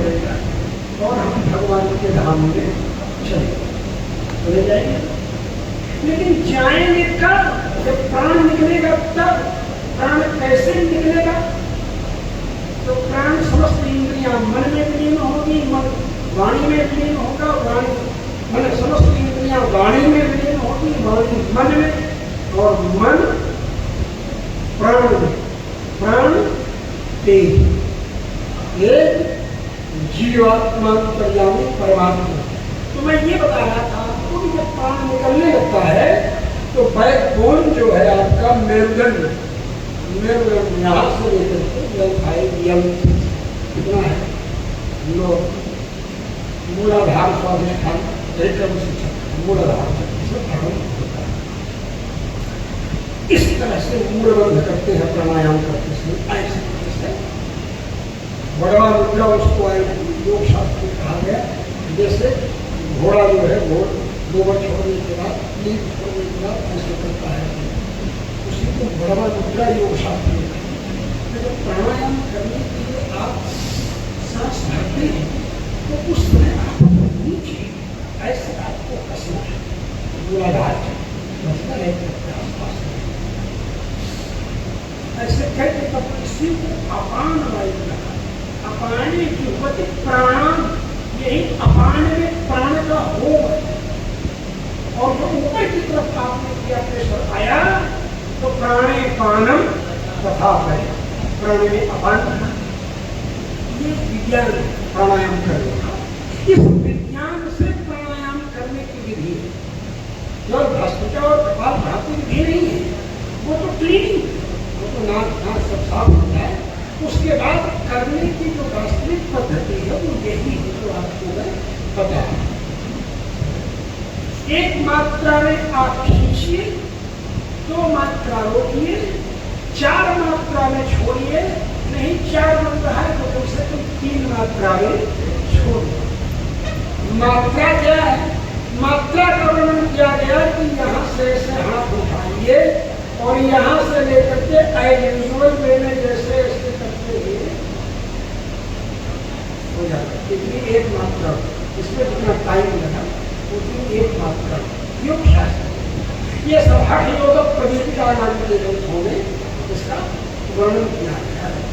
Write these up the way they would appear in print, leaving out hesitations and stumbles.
पड़ेगा और हम भगवान के धाम में चले जाएंगे। लेकिन जाएंगे कब? जब प्राण निकलेगा तब। प्राण कैसे निकलेगा? तो प्राण समस्त इंद्रियां मन में विलीन होगी, मन वाणी में विलीन होगा, वाणी मन समस्त इंद्रियां वाणी में विलीन होगी, वाणी मन में, और मन प्राण में, प्राण तेज, एक जीवात्मा अंतर्यामी परमात्मा। तो मैं ये बता रहा था आपको कि जब प्राण निकलने लगता है तो बैकबोन जो है आपका मेरुदंड, मेरुदंड यहाँ से लेकर के कितना है, मूलाधार स्वाधिष्ठान मूलाधार से प्रारंभ होता है। इस तरह से मूलबंध करते हैं प्राणायाम करते समय। ऐसे बड़ा मुद्रा उसको योग शास्त्र में कहा गया। जैसे घोड़ा जो है वो गोबर छोड़ने के बाद, नींद छोड़ने के बाद ऐसे करता है, उसी को बड़ा मुद्रा योग शास्त्र में कहा। जब प्राणायाम करने के लिए आप सांस भरते हैं तो उस समय आप नीचे ऐसे आपको कसना है, मूलाधार कसना है आसपास ऐसे करके तब इसी को अपान वायु कहा। अपाने की होती प्राण, यही अपान में प्राण का होम है। और जो ऊपर की तरफ आपने किया प्रेशर आया तो प्राणे पानम तथा प्राण में अपान। ये विज्ञान प्राणायाम करने का, इस विज्ञान से प्राणायाम करने की विधि है। जो भस्त्रिका और कपालभाति विधि नहीं है, वो तो क्लीनिंग, वो तो नाक सब साफ होता है। उसके बाद करने की जो वास्तविक पद्धति है वो यही है जो आपको मैं बता। एक मात्रा में आप खींचिए, 2 मात्रा रोकिए, 4 मात्रा में छोड़िए, नहीं 4 बन रहा है तो कम से कम 3 मात्रा में छोड़िए। मात्रा क्या है? मात्रा का वर्णन किया गया कि यहाँ से ऐसे हाथ उठाइए और यहाँ से लेकर के एज यूजुअल वे में जैसे ऐसे करते हुए हो जाता है। इतनी एक मात्रा, इसमें जितना टाइम लगा उतनी एक मात्रा योग शास्त्र। ये सब हठ योग प्रदीपिका नाम के ग्रंथों में इसका वर्णन किया गया है,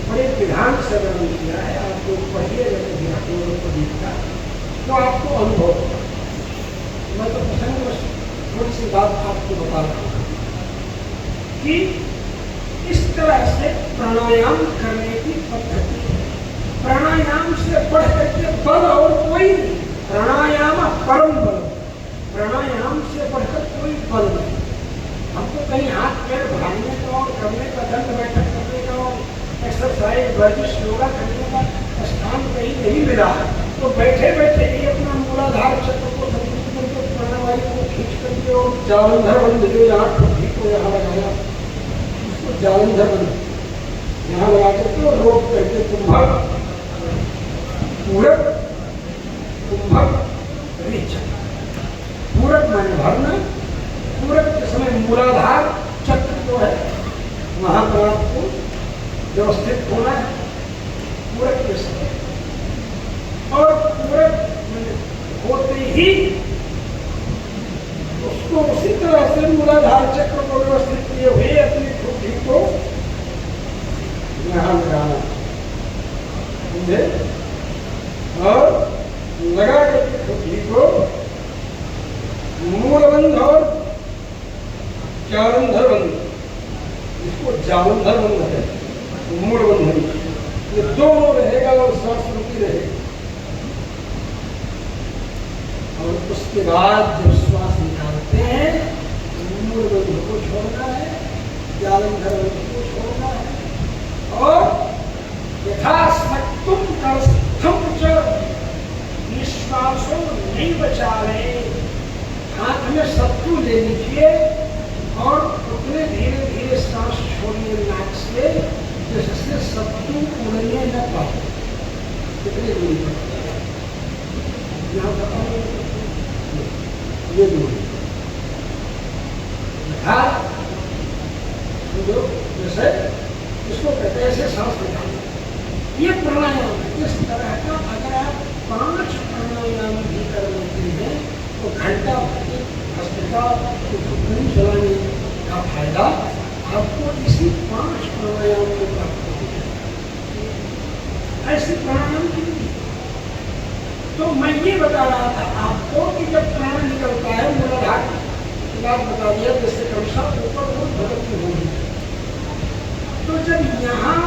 बड़े विधान से वर्णन किया है। आप लोग पढ़िए योग प्रदीपिका तो आपको अनुभव होगा। मैं तो प्रसंग थोड़ी सी बात आपको बता रहा हूँ कि इस तरह से प्राणायाम करने की पद्धति है। प्राणायाम से बढ़ करके बल और कोई नहीं। प्राणायाम परम बल, प्राणायाम से बढ़कर कोई बल नहीं। हमको कहीं हाथ पैर भागने का और करने का, दंड बैठक करने का और एक्सरसाइज वर्जिश योगा करने का स्थान कहीं नहीं मिला, तो बैठे बैठे ही अपना मूलाधार चक्र को प्राणवायु को खींच करके और जालंधर बंद जो यहाँ ठुड्डी को यहाँ लगाया, उसको जालंधर बंद यहाँ लगा करके और रोक करके कुंभक पूरक, कुंभक रीचक। पूरक माने भरना, पूरक के समय मूलाधार चक्र जो है वहां पर आपको व्यवस्थित होना है पूरक के समय। और पूरक होते ही उसको उसी तरह से मूलाधार चक्र को व्यवस्थित किए हुए अपनी ठुड्डी को यहाँ लगाना मुझे, और लगा करके ठुड्डी को मूलबंध और जालंधर बंध, इसको जालंधर बंध है, मूलबंध, ये दोनों रहेगा और सांस रुकी रहेगी। और उसके बाद जब श्वास निकालते हैं मूलबंध को छोड़ना है, जालंधर बंध को छोड़ना है और यथाशक्तुम करस्थम च निश्वासों नहीं बचा रहे। हाथ में सत्तू ले लीजिए और उतने धीरे धीरे सांस छोड़िए नाक से जिससे सत्तू उड़ने न पाए। कितनी दूरी पर यहाँ बताओ, ये दूरी जैसे इसको कहते हैं ऐसे सांस निकालना। ये प्राणायाम है। इस तरह का का धुकनी चलाने का फायदा आपको इसी 5 प्राणायाम को प्राप्त होगा। ऐसे प्राणायाम की तो मैं ये बता रहा था आपको कि जब प्राण निकलता है मूलाधार की बात बता दिया, जैसे क्रमशः ऊपर वो भगत की होगी, तो जब यहाँ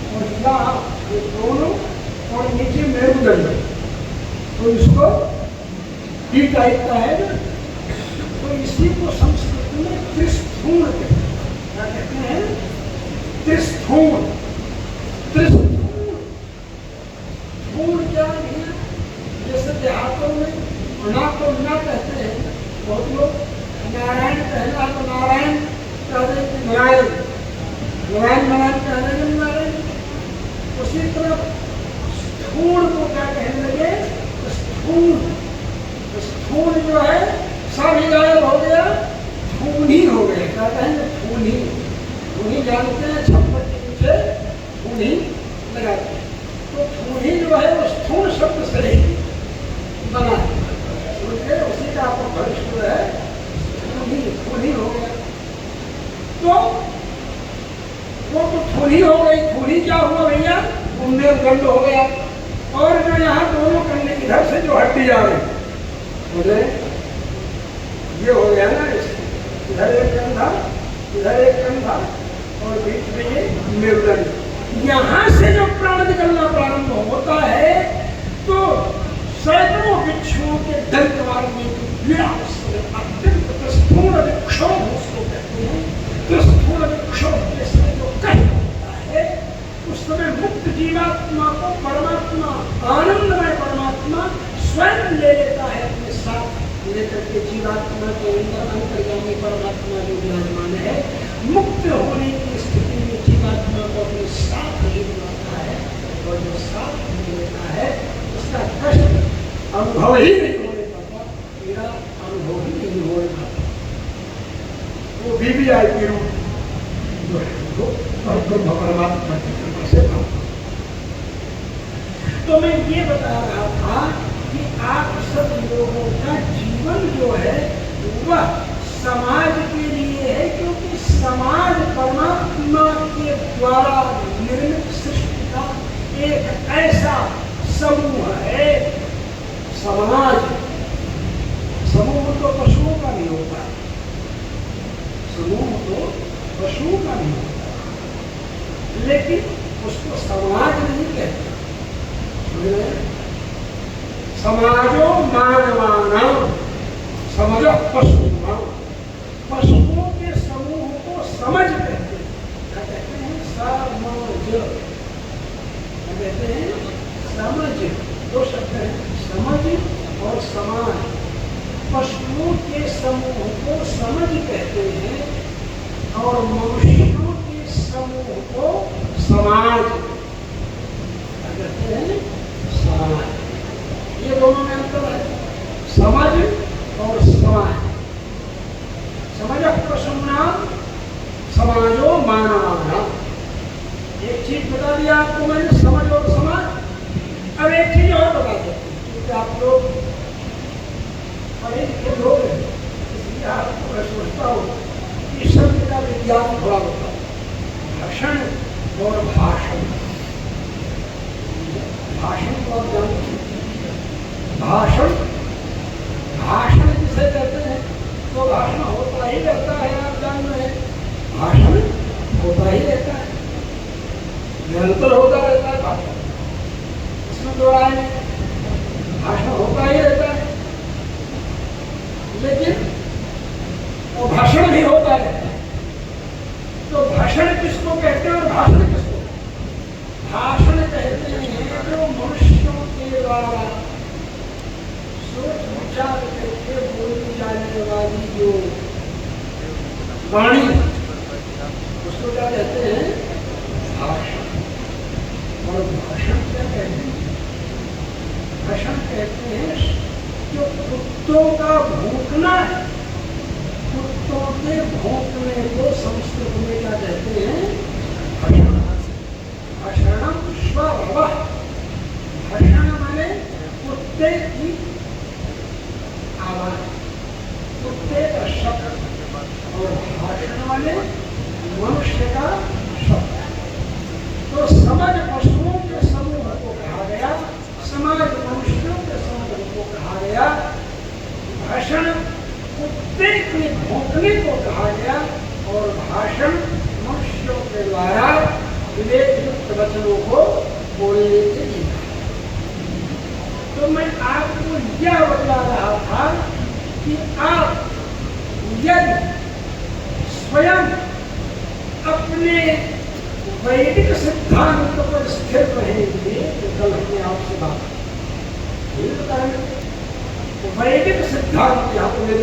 और यहाँ ये दोनों और नीचे मेरुदंड, तो इसको टी टाइप का है ना, तो इसी को संस्कृत में त्रिस्थूण कहते हैं। क्या कहते हैं? त्रिस्थूण। त्रिस्थूण स्थूण क्या है? जैसे देहातों में ना को ना कहते हैं, बहुत लोग नारायण कहना तो नारायण कहते हैं, नारायण नारायण नारायण कहने लगे नारायण। उसी तरह स्थूण को क्या कहने लगे? स्थूण। स्थूण जो है सब ही गायब हो गया, थूनी हो गया। क्या कहेंगे? थूनी। थूनी जानते हैं, छप्पर के नीचे थूनी लगाते हैं, तो थूनी जो है वो स्थूण शब्द से ही बना है, उसी का आपको भविष्य है, थूनी हो गया। तो वो तो थूनी हो गई। थूनी क्या हुआ भैया? वो मेरुदंड हो गया। और जो यहाँ दोनों करने इधर से जो हड्डी आ रही मुझे ये हो गया ना, इधर एक कंधा, इधर एक कंधा और बीच में ये मेरुदंड। यहाँ से जो प्राण निकलना प्रारंभ होता है तो सैकड़ों बिच्छुओं के दंत मारने की पीड़ा अत्यंत प्रस्थूण विक्षोभ उसको कहते हैं। प्रस्थूण विक्षोभ के समय जो कहीं होता है उस समय मुक्त जीवात्मा को परमात्मा, आनंदमय परमात्मा स्वयं ले लेता है अपने साथ लेकर के। जीवात्मा के अंदर अंतर्यामी परमात्मा जो विराजमान है, मुक्त होने की स्थिति में जीवात्मा को अपने साथ ले लेता है, और जो साथ ले लेता है उसका कष्ट अनुभव ही नहीं होने पाता, पीड़ा अनुभव ही नहीं होने पाता। वो VVIP रूप परमात्मा की कृपा से प्राप्त। तो मैं ये बता रहा था कि आप सब लोगों का जीवन जो है वह समाज के लिए है, क्योंकि समाज परमात्मा के द्वारा निर्मित सृष्टि का एक ऐसा समूह है। समाज समूह तो पशुओं का नहीं होता, समूह तो पशुओं का नहीं होता, लेकिन उसको समाज नहीं कहते। समाजो मानवानां समझ पशुनां, पशुओं के समूह को समझ कहते हैं। क्या कहते हैं? समाज। क्या कहते हैं? समझ। दो शब्द हैं, समझ और समाज। पशुओं के समूह को समझ कहते हैं और मनुष्यों के समूह को समाज कहते हैं। समाज, ये दोनों में अंतर है, समझ और समाज। समझ पशुनां समाजो मानवानां। एक चीज बता दिया आपको मैंने, समझ और समाज। अब एक चीज और बता दें, क्योंकि आप लोग पढ़े लिखे लोग हैं, इसलिए आपको मैं सोचता हूँ कि शब्द का विज्ञान थोड़ा होता है। भाषण और भाषण। भाषण को आप जानते हैं? भाषण, भाषण जिसे कहते हैं तो भाषण होता ही रहता है, आप जान रहे हैं। भाषण होता ही रहता है, निरंतर होता रहता है भाषण, इसमें दो राय नहीं, भाषण होता ही रहता है। लेकिन वो भाषण भी होता रहता है, तो भाषण किसको कहते हैं और भाषण किसको? भाषण कहते हैं जो मनुष्यों के द्वारा सोच विचार करके बोली जाने वाली जो वाणी, उसको क्या कहते हैं? भाषण। और भाषण क्या कहते हैं? भाषण कहते हैं जो कुत्तों का भौंकना है, कुत्तों के भौंकने को संस्कृत में क्या कहते हैं? भाषण। भाषणम स्वभवः। भाषण माने कुत्ते की आवाज, कुत्ते का और भाषण माने मनुष्य का शब्द। तो समाज पशुओं के समूह को कहा गया, समाज मनुष्यों के समूह को कहा गया, भाषण कुत्ते के भौंकने को कहा गया और भाषण मनुष्यों के द्वारा विवेक युक्त वचनों को बोलने के लिए। तो मैं आपको यह बता रहा था कि आप यदि स्वयं अपने वैदिक सिद्धांत पर स्थिर रहेंगे तो कल हमने आपसे बात बताएंगे। वैदिक सिद्धांत यहाँ तो वेद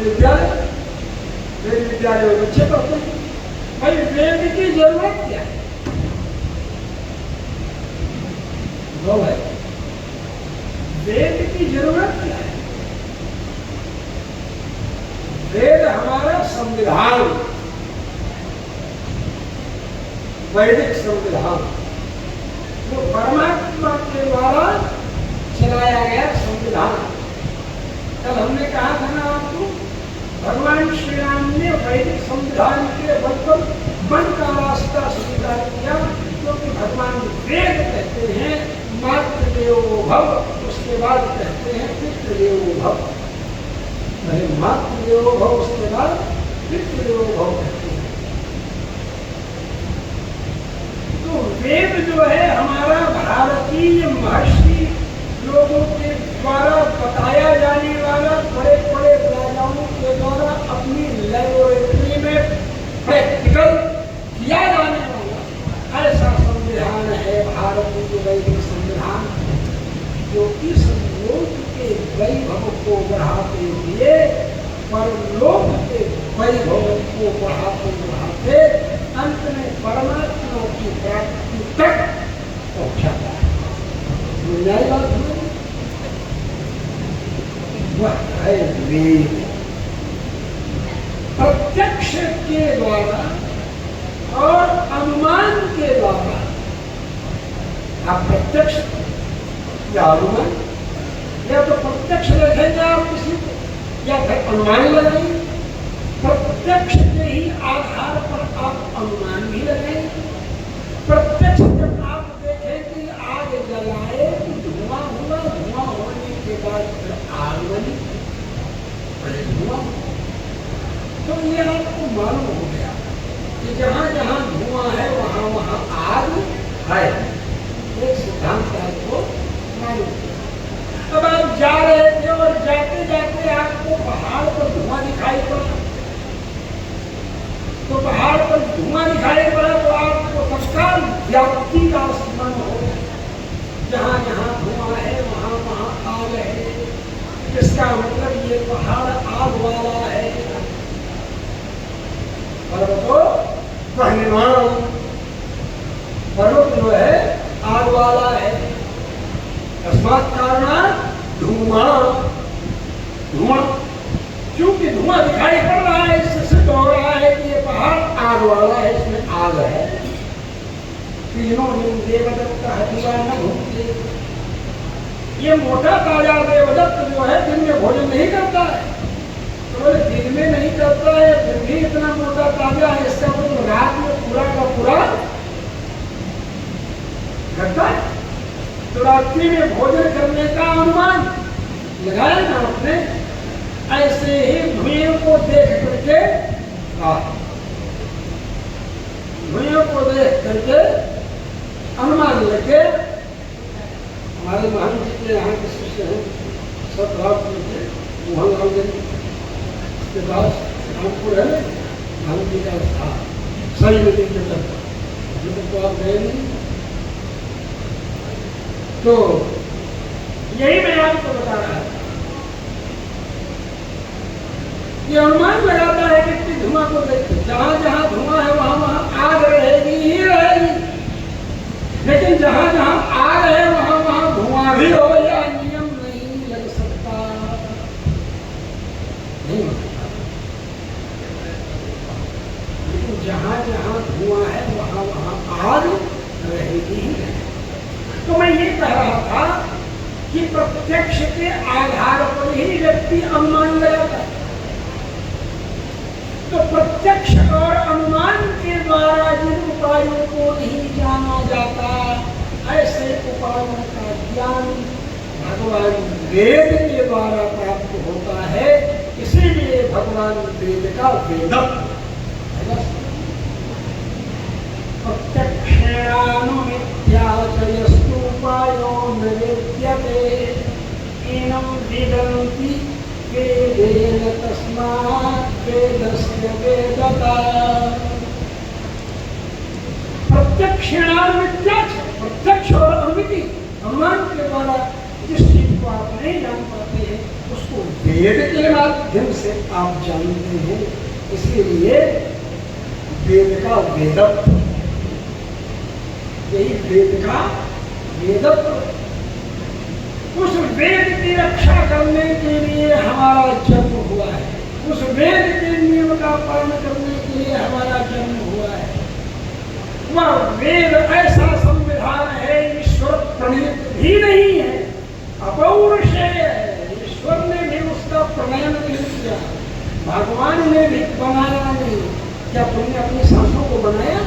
विद्यालय में बच्चे पढ़ते हैं। भाई वेद की जरूरत क्या है? भाई वेद की जरूरत क्या है? वेद हमारा संविधान, वैदिक संविधान जो परमात्मा के द्वारा चलाया गया संविधान। कल हमने कहा था ना आपको, भगवान श्री राम ने वैदिक संविधान के बल पर वन का रास्ता स्वीकार किया, क्योंकि भगवान वेद कहते हैं मातृदेवो भव, उसके बाद कहते हैं पितृदेवो भव। अरे मातृदेवो भव उसके बाद पितृदेवो भव कहते हैं। तो वेद जो है हमारा भारतीय महर्षि लोगों के द्वारा बताया जाने वाला, बड़े बड़े राजाओं के द्वारा अपनी लेबोरेटरी में प्रैक्टिकल किया जाने वाला ऐसा संविधान है भारतीय वैदिक संविधान, जो इस लोक के वैभव को बढ़ाते हुए परलोक के वैभव को बढ़ाते बढ़ाते अंत में परमात्मा की प्राप्ति तक पहुंचाता है। वह है वेद। प्रत्यक्ष के द्वारा और अनुमान के द्वारा, आप प्रत्यक्ष या अनुमान, या तो प्रत्यक्ष देखेंगे आप किसी को, या फिर अनुमान लगाएंगे। प्रत्यक्ष के ही आधार पर आप अनुमान भी लगाएंगे। प्रत्यक्ष जब आप देखें कि आग जलाए धुआं हुआ, धुआं होने के बाद आग बनी, धुआं, तो ये आपको मालूम हो गया कि जहाँ जहाँ धुआं है वहाँ वहाँ आग है। एक सिद्धांत आपको मालूम। अब आप जा रहे थे और जाते जाते आपको पहाड़ पर धुआं दिखाई पड़ा, तो पहाड़ पर धुआं दिखाई पड़ा तो आपको तत्काल व्याप्ति का स्मरण हो, जहाँ जहाँ धुआं है वहाँ वहाँ आग है, इसका मतलब ये पहाड़ आग वाला है। पर्वत निर्माण, पर्वत जो है आग वाला है। तस्मात् कारणात् धुआं, धुआं, क्योंकि धुआं दिखाई पड़ रहा है, इससे सिद्ध हो रहा है कि ये पहाड़ आग वाला है, इसमें आग है। तीनों दिन देवदत्त हथिया न भूखते। ये मोटा ताजा देवदत्त जो है दिन में भोजन नहीं करता है, तो बोले दिन में नहीं करता है फिर भी इतना मोटा ताजा है, इसका मतलब रात में पूरा का पूरा करता है। तो रात्रि में भोजन करने का अनुमान लगाया ना आपने। ऐसे ही धुएं को देख करके, धुएं को देख करके अनुमान लेके, हमारे महान जी के यहाँ के शिष्य हैं सतराम के मोहन राम जी के पास रामपुर है, महान जी का था सही मीटिंग के तक, तो आप गए नहीं। तो यही मैं आपको बता रहा था, ये अनुमान लगाता है कि धुआं को देखते, जहां जहां धुआं है वहां वहां आग रहेगी ही रहेगी, लेकिन जहां जहां आग है वहां वहां धुआं भी हो, या नियम नहीं लग सकता, नहीं हो सकता। लेकिन जहां जहां धुआं है वहां वहां आग रहेगी ही रहेगी। तो मैं ये कह रहा था कि प्रत्यक्ष के आधार पर ही व्यक्ति अनुमान लगाता है। तो प्रत्यक्ष और अनुमान के द्वारा जिन उपायों को नहीं जाना जाता, ऐसे उपायों का ज्ञान भगवान वेद के द्वारा प्राप्त होता है। इसीलिए भगवान वेद का वेदक। प्रत्यक्षेणानुमित्याचयस्तु उपायो न वेद्यते एनं विदन्ति वेदेन तस्मात् वेदस्य वेदता। प्रत्यक्षेणानुमित्याच, प्रत्यक्ष और अनुमिति अनुमान के द्वारा जिस चीज को आप नहीं जान पाते हैं उसको वेद के माध्यम से आप जानते हैं। इसीलिए वेद का वेदत्व, यही वेद का वेदत्व। उस वेद की रक्षा करने के लिए हमारा जन्म हुआ है, उस वेद के नियम का पालन करने के लिए हमारा जन्म हुआ है। वह वेद ऐसा संविधान है, ईश्वर प्रणीत भी नहीं है, अपौरुषेय है। ईश्वर ने भी उसका प्रणयन नहीं किया, भगवान ने भी बनाया नहीं। क्या तुमने अपनी सांसों को बनाया?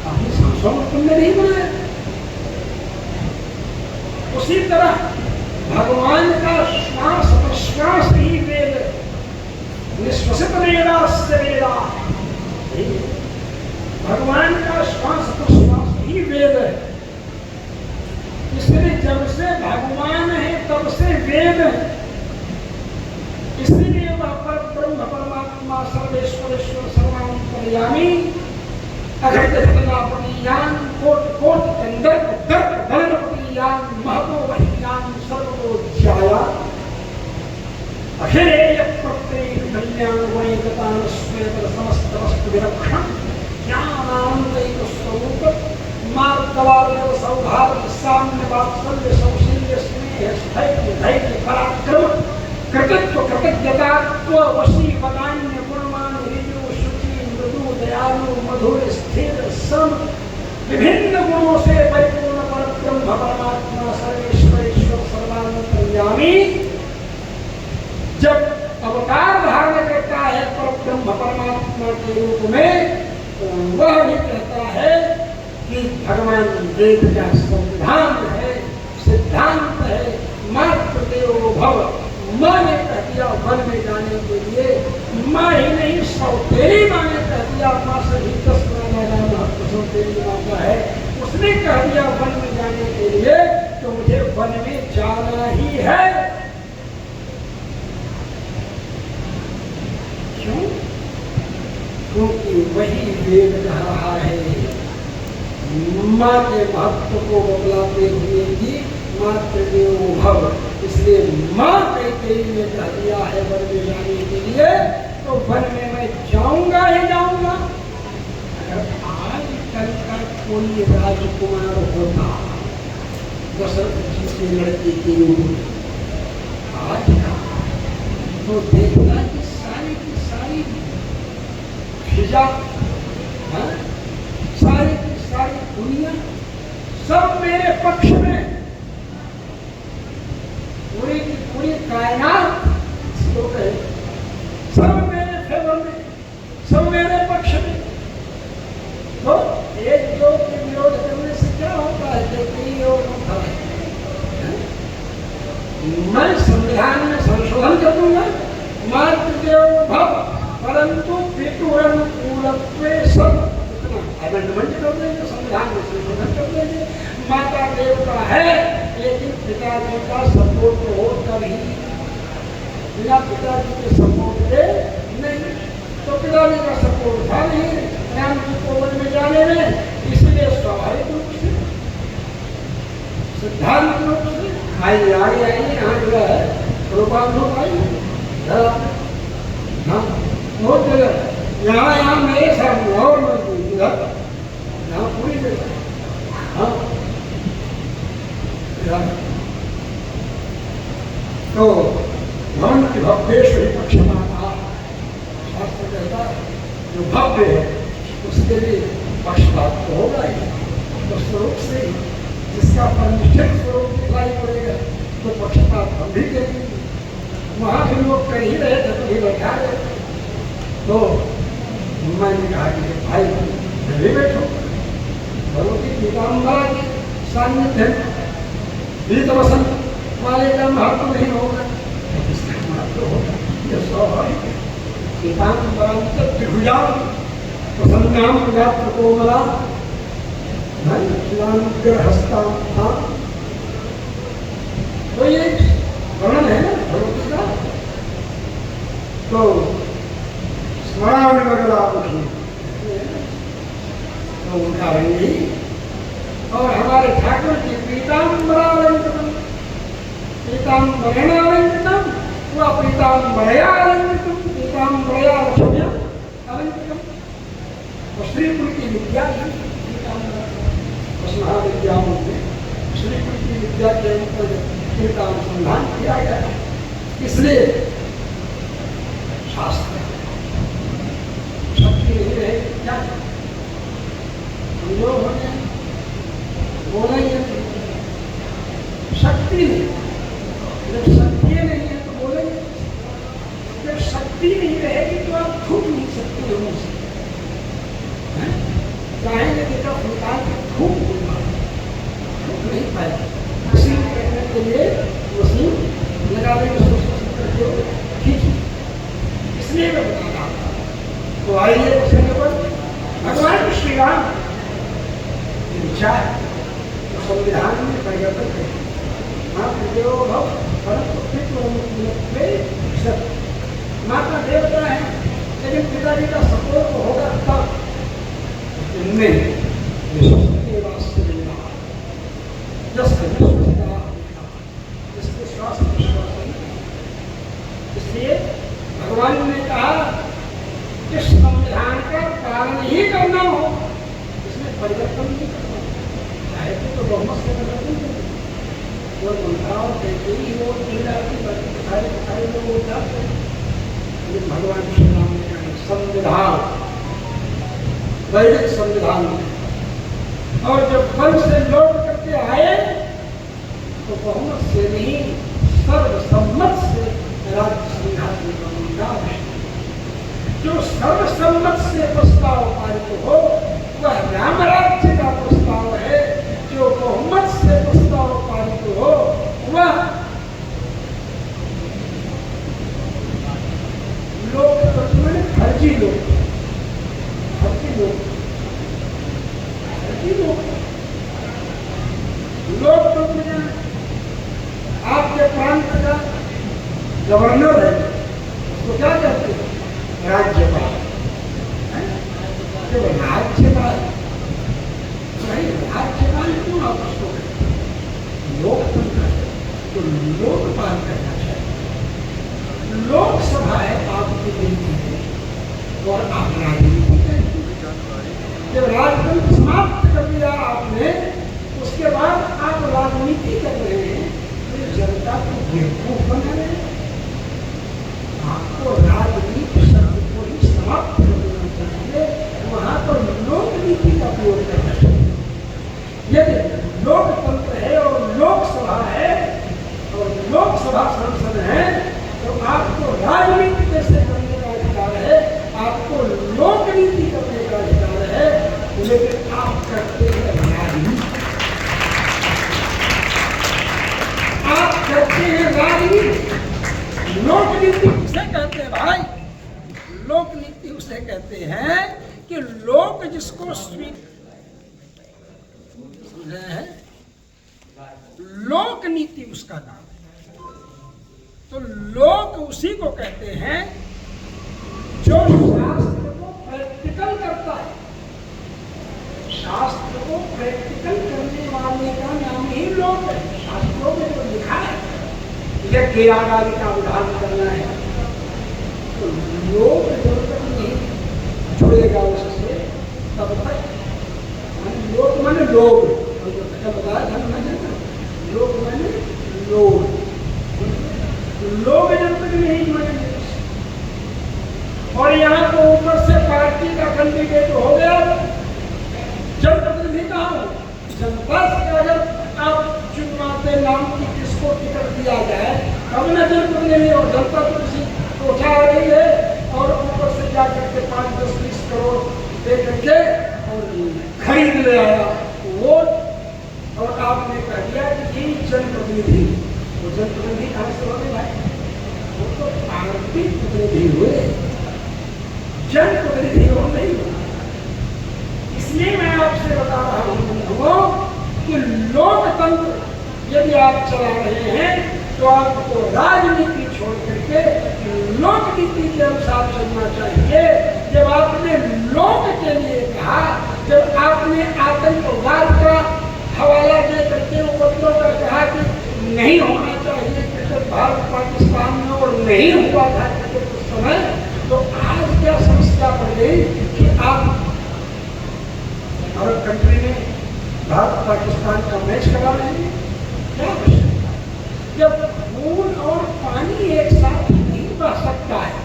अपनी सांसों को तुमने नहीं बनाया। उसी तरह भगवान का श्वास प्रश्वास ही वेद, निश्वसित वेदास्य वेदा। भगवान का श्वास प्रश्वास ही वेद है। इसलिए जब से भगवान है तब से वेद है। इसलिए वह परब्रह्म परमात्मा सर्वेश्वरेश्वर सर्वांतर्यामी अघट घटनापतियान कोट कोट कंदर्प दर्प गणपतियान महतो वहियान सर्वतो ध्याया अखिलेय प्रत्येक कल्याण गुणैकतान श्वेत समस्त वस्तु विरक्षण ज्ञानानंदैक स्वरूप मार्गवार्य सौभाग्य साम्य वात्सल्य सौशील्य स्नेह स्थैर्य धैर्य पराक्रम कृतित्व कृतज्ञतात्व वशी वदान्य गुणवान ऋजु शुचि मृदु दयालु मधुर स्थिर सम विभिन्न गुणों से परिपूर्ण परब्रह्म परमात्मा सर्वेश्वरेश्वर सर्वांतर्यामी जब अवतार धारण करता है परब्रह्म परमात्मा के रूप में, तो वह भी कहता है कि भगवान वेद का संविधान है, सिद्धांत है। मात्र देवो भव, माँ ने कह दिया वन में जाने के लिए, माँ ही नहीं सौतेली माँ ने कह दिया, माँ से भी 10 महत्व सौतेली माँ का है, उसने कह दिया वन में जाने के लिए, तो मुझे वन में जाना ही है। क्यों? क्योंकि वही वेद कह रहा है माँ के महत्व को बतलाते हुए कि मात्र देवो भव। इसलिए माँ कैकेयी ने कह दिया है वन में जाने के लिए, तो वन में मैं जाऊंगा ही जाऊंगा। अगर आज कल का कोई राजकुमार होता दशरथ जी के लड़के के रूप में, आज का तो देखता कि सारी की सारी फिजा, सारी की सारी दुनिया सब मेरे पक्ष में, पूरी की पूरी कायनात इसको कहे सब मेरे फेवर में, सब मेरे पक्ष में। तो एक जो के विरोध करने से क्या होता है? देखिए होता है मैं संविधान में संशोधन कर दूंगा, मात्र देव भव परंतु पितुरनुकूलत्वे सब अमेंडमेंट कर देंगे, संविधान में संशोधन कर देंगे। माता देवता है लेकिन पिताजी का सपोर्ट हो तभी, बिना पिताजी के सपोर्ट के नहीं। तो पिताजी का सपोर्ट था नहीं राम जी को वन में जाने में, इसलिए स्वाभाविक रूप से सिद्धांत रूप से आइए आगे आइए। यहाँ जो है रूपांतों आई बहुत जगह, यहाँ मेरे सामने और मजबूत इधर यहाँ पूरी जगह। हाँ तो भवन की भव्येश्वरी पक्षपाता, शास्त्र कहता जो भव्य है उसके लिए पक्षपात तो होगा ही। तो स्वरूप से जिसका परनिष्ठित स्वरूप दिखाई पड़ेगा तो पक्षपात हम भी करेंगे। वहाँ भी लोग कर ही रहे थे, तो भी बैठा रहे सान्निध्य भीत वसंत वाले का महत्व नहीं होगा, इसका महत्व होगा। यह स्वाभाविक त्रिभुजाम प्रसन्नाम गात्र कोमला हस्ता। तो ये वर्णन है ना भगवती का। तो स्मरण वगैरह तो उनका रंगी और हमारे ठाकुर की पीताम्बरालंकृतम पीताम्बरेणालंकृतम व पीताम्बरयालंकृतम पीताम्बरया लक्ष्म्या अलंकृतम। और श्री कुल की विद्या महाविद्याओं में श्री कुल की विद्या के अंतर्गत का अनुसंधान किया गया। इसलिए शास्त्र शक्ति नहीं रहे क्या कमजोर होने बोलेंगे, शक्ति नहीं, जब शक्ति नहीं है तो बोलेंगे, जब शक्ति नहीं रहेगी तो आप थूक नहीं सकते हो मुझसे, चाहेंगे बेटा फुलकार के थूक नहीं पाएगा। मशीन करने के लिए मशीन लगा देंगे, खींच, इसलिए मैं बता रहा हूँ। तो आइए प्रसंग पर भगवान श्री राम विचार तो संविधान में परिवर्तन करें। माता देवता है, लेकिन पिताजी का सपोर्ट होगा तब नहीं इसलिए भगवान ने कहा कि संविधान का पालन ही करना हो, इसमें परिवर्तन नहीं करना, चाहे तो बहुमत से परिवर्तन कर वो मंत्राओं कहते ही वो सारे लोग उठाते हैं। लेकिन भगवान श्री राम ने कहा संविधान वैदिक संविधान में, और जब वन से लौट करके आए तो बहुमत से नहीं सर्वसम्मत से राज्य सिंहासन पर उनका जो सर्वसम्मत से प्रस्ताव पारित हो वह राम राज्य का प्रस्ताव है, जो बहुमत से प्रस्ताव पारित हो वह लोकतंत्र में फर्जी लोग लोकतंत्र में आपके प्रांत का गवर्नर है, उसको क्या कहते हैं? राज्यपाल। जब राज्यपाल नहीं, राज्यपाल क्यों आप उसको कहते हैं? लोकतंत्र है तो लोकपाल करना चाहिए। लोकसभा है आपकी गिनती है और आप राजनीति करते हैं। जब राजतंत्र समाप्त कर दिया आपने, उसके बाद आप राजनीति कर रहे हैं, तो जनता को बेवकूफ बना रहे हैं। आपको राजनीति शब्द को ही समाप्त कर देना चाहिए, वहां पर लोकनीति का प्रयोग करना चाहिए। यदि लोकतंत्र है और लोकसभा है और लोकसभा सांसद है तो आपको राजनीति कैसे करने का अधिकार है, आपको लोकनीति करने का अधिकार है, लेकिन आप करते हैं राजनीति। आप करते हैं राजनीति। लोकनीति उसे कहते हैं भाई, लोकनीति उसे कहते हैं कि लोग जिसको स्वीकार है, लोकनीति उसका नाम है। तो लोक उसी को कहते हैं जो शास्त्र को प्रैक्टिकल करता है। शास्त्र को प्रैक्टिकल करने वाले का नाम ही लोक है। शास्त्रों में तो लिखा है यज्ञ याग आदि का विधान करना है, तो लोक जब तक नहीं जुड़ेगा उससे तब तक लोक माने लोग, बताया था ना, लोक माने लोग, लोग जब तक नहीं जुड़ेंगे। और यहाँ तो ऊपर से पार्टी का कैंडिडेट हो गया, जनप्रतिनिधि कहा हो, जनता से अगर आप चुनवाते नाम की किसको टिकट दिया जाए तब न जनप्रतिनिधि, और जनता तो किसी को उठा रही है और ऊपर से जा करके 5, 10, 20 करोड़ दे करके और खरीद ले आया वोट, और दिया कि जनप्रतिनिधि, वो जनप्रतिनिधि कहाँ से होने भाई? वो तो आर्थिक प्रतिनिधि हुए, जनप्रतिनिधि हो नहीं हुआ। इसलिए मैं आपसे बता रहा हूँ कि लोकतंत्र यदि आप चला रहे हैं तो आपको राजनीति छोड़ करके लोकनीति के अनुसार चलना चाहिए। जब आपने लोक के लिए कहा, जब आपने आतंकवाद का हवाला दे करके उपद्रव का कहा कि नहीं होना चाहिए क्रिकेट भारत पाकिस्तान में, और नहीं हुआ था क्रिकेट उस समय, तो आज क्या समस्या पड़ गई कि आप अरब कंट्री में भारत पाकिस्तान का मैच करा रहे हैं? क्या आवश्यकता? जब खून और पानी एक साथ नहीं बह सकता है,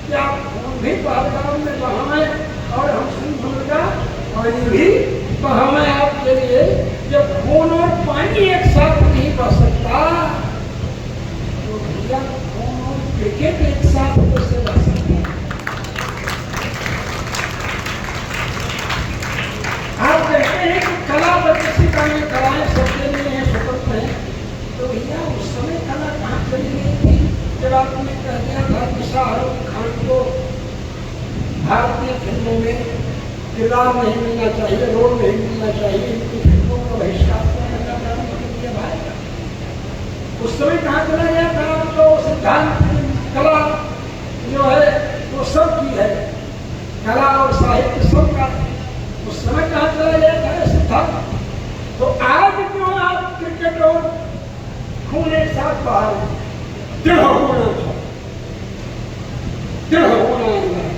क्या खून भी पहलगाम में बहाए और हम सिंधु का पानी भी बहाए आपके लिए? जब खून और पानी एक साथ नहीं बह सकता तो भैया खून और क्रिकेट एक साथ कैसे बह सकता है? आप कहते हैं कि कला बच्चिका में कलाएं सबके लिए हैं, स्वतंत्र हैं, तो भैया उस समय कला कहाँ चली गई थी जब आपने कह दिया था कि शाहरुख खान को भारतीय फिल्मों में किरदार नहीं मिलना चाहिए, रोल नहीं मिलना चाहिए, इनकी फिल्मों का बहिष्कार करना प्रारंभ कर दिया भाई? उस समय कहाँ चला गया था? तो सिद्धांत कला जो है वो सबकी है, कला और साहित्य सबका है। उस समय कहाँ चला गया था सिद्धांत? तो आज क्यों आप क्रिकेट और खून एक साथ बाहर दृढ़ होना चाहिए, दृढ़ होना है।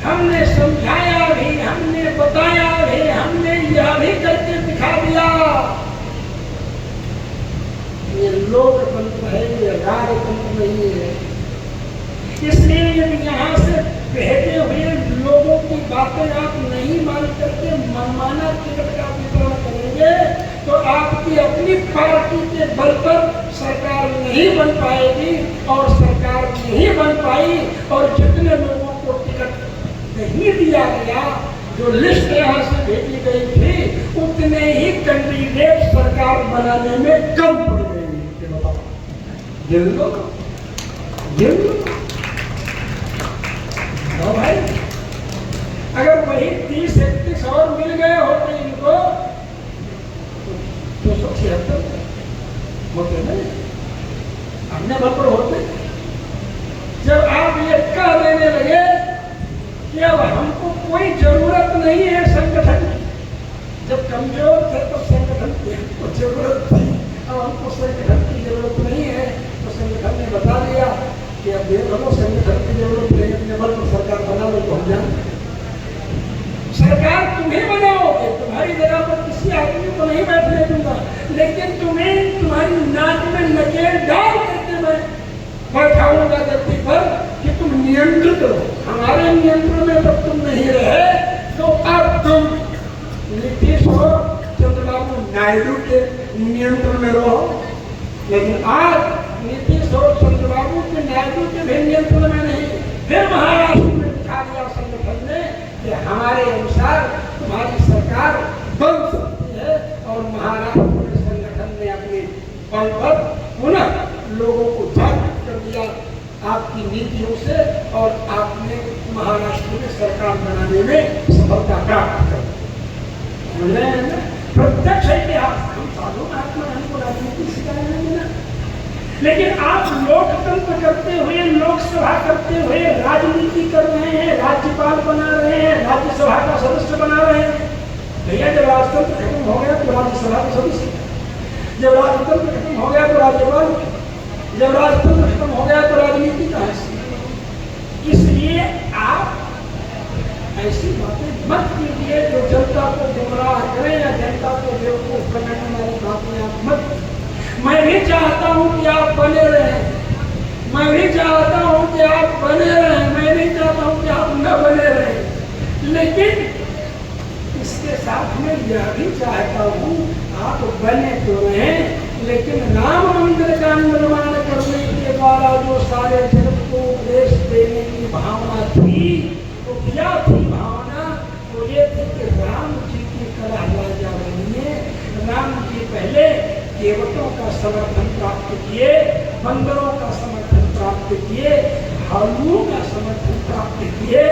हमने समझाया भी, हमने बताया भी, हमने यह भी करके दिखा दिया। ये लोकतंत्र है, ये राजतंत्र नहीं है। इसलिए यदि यहाँ से भेजे हुए लोगों की बातें आप नहीं मान करके मनमाना टिकट का वितरण करेंगे तो आपकी अपनी पार्टी के बल पर सरकार नहीं बन पाएगी, और सरकार नहीं बन पाई और जितने लोगों को टिकट नहीं दिया गया, जो लिस्ट यहाँ से भेजी गई थी, उतने ही कैंडिडेट सरकार बनाने में कम पड़ गए। भाई अगर वही 30-31 और मिल गए होते इनको तो 276 होते नहीं, हमने बराबर होते। जब आप ये कह देने लगे कि अब हमको कोई जरूरत नहीं है संगठन की, जब कमजोर थे तो संगठन की हमको जरूरत थी, अब हमको संगठन की जरूरत नहीं है, तो संगठन ने बता दिया कि अब देखो संगठन की जरूरत नहीं, अपने बल पर सरकार बना लो तो हम जाएंगे। सरकार तुम्हें बनाओगे, तुम्हारी जगह पर किसी आदमी को नहीं बैठने दूंगा, लेकिन तुम्हें तुम्हारी नाक में नकेल डाल करके मैं बैठाऊंगा गद्दी पर कि तुम नियंत्रित हो। हमारे नियंत्रण में जब तुम नहीं रहे तो अब तुम नीतीश और चंद्रबाबू नायडू के नियंत्रण में रहो। लेकिन आज नीतीश और चंद्रबाबू के नायडू के भी नियंत्रण में नहीं, फिर महाराष्ट्र में दिखा दिया संगठन ने कि हमारे अनुसार तुम्हारी सरकार बन सकती है, और महाराष्ट्र में संगठन ने अपने बल पर पुनः लोगों को जागरूक कर दिया आपकी नीतियों से, और आपने महाराष्ट्र में सरकार बनाने में सफलता प्राप्त कर दी। प्रत्यक्ष इतिहास, हम साधु महात्मा हमको राजनीति सिखाया नहीं ना, लेकिन आप लोकतंत्र करते हुए, लोकसभा करते हुए राजनीति कर रहे हैं, राज्यपाल बना रहे हैं, राज्यसभा का सदस्य बना रहे हैं। भैया जब राजतंत्र खत्म हो गया तो राज्यसभा का सदस्य, जब राजतंत्र खत्म हो गया तो राज्यपाल, जब राजतंत्र खत्म हो गया तो राजनीति कहाँ से? इसलिए आप ऐसी बातें मत कीजिए जो जनता को गुमराह करें या जनता को बेवकूफ बनाने वाली बातें आप मत। मैं भी चाहता हूं कि आप बने रहें, मैं भी चाहता हूं कि आप बने रहें, मैं नहीं चाहता हूं कि आप न बने रहें, लेकिन इसके साथ मैं यह भी चाहता हूं आप बने तो रहें, लेकिन राम मंदिर का निर्माण करने के द्वारा जो सारे जगत को उपदेश देने की भावना थी, तो क्या थी भावना? तो ये थी कि राम जी की कला राजा बनिए, राम जी पहले देवताओं का समर्थन प्राप्त किए, बंदरों का समर्थन प्राप्त किए, भालुओं का समर्थन प्राप्त किए,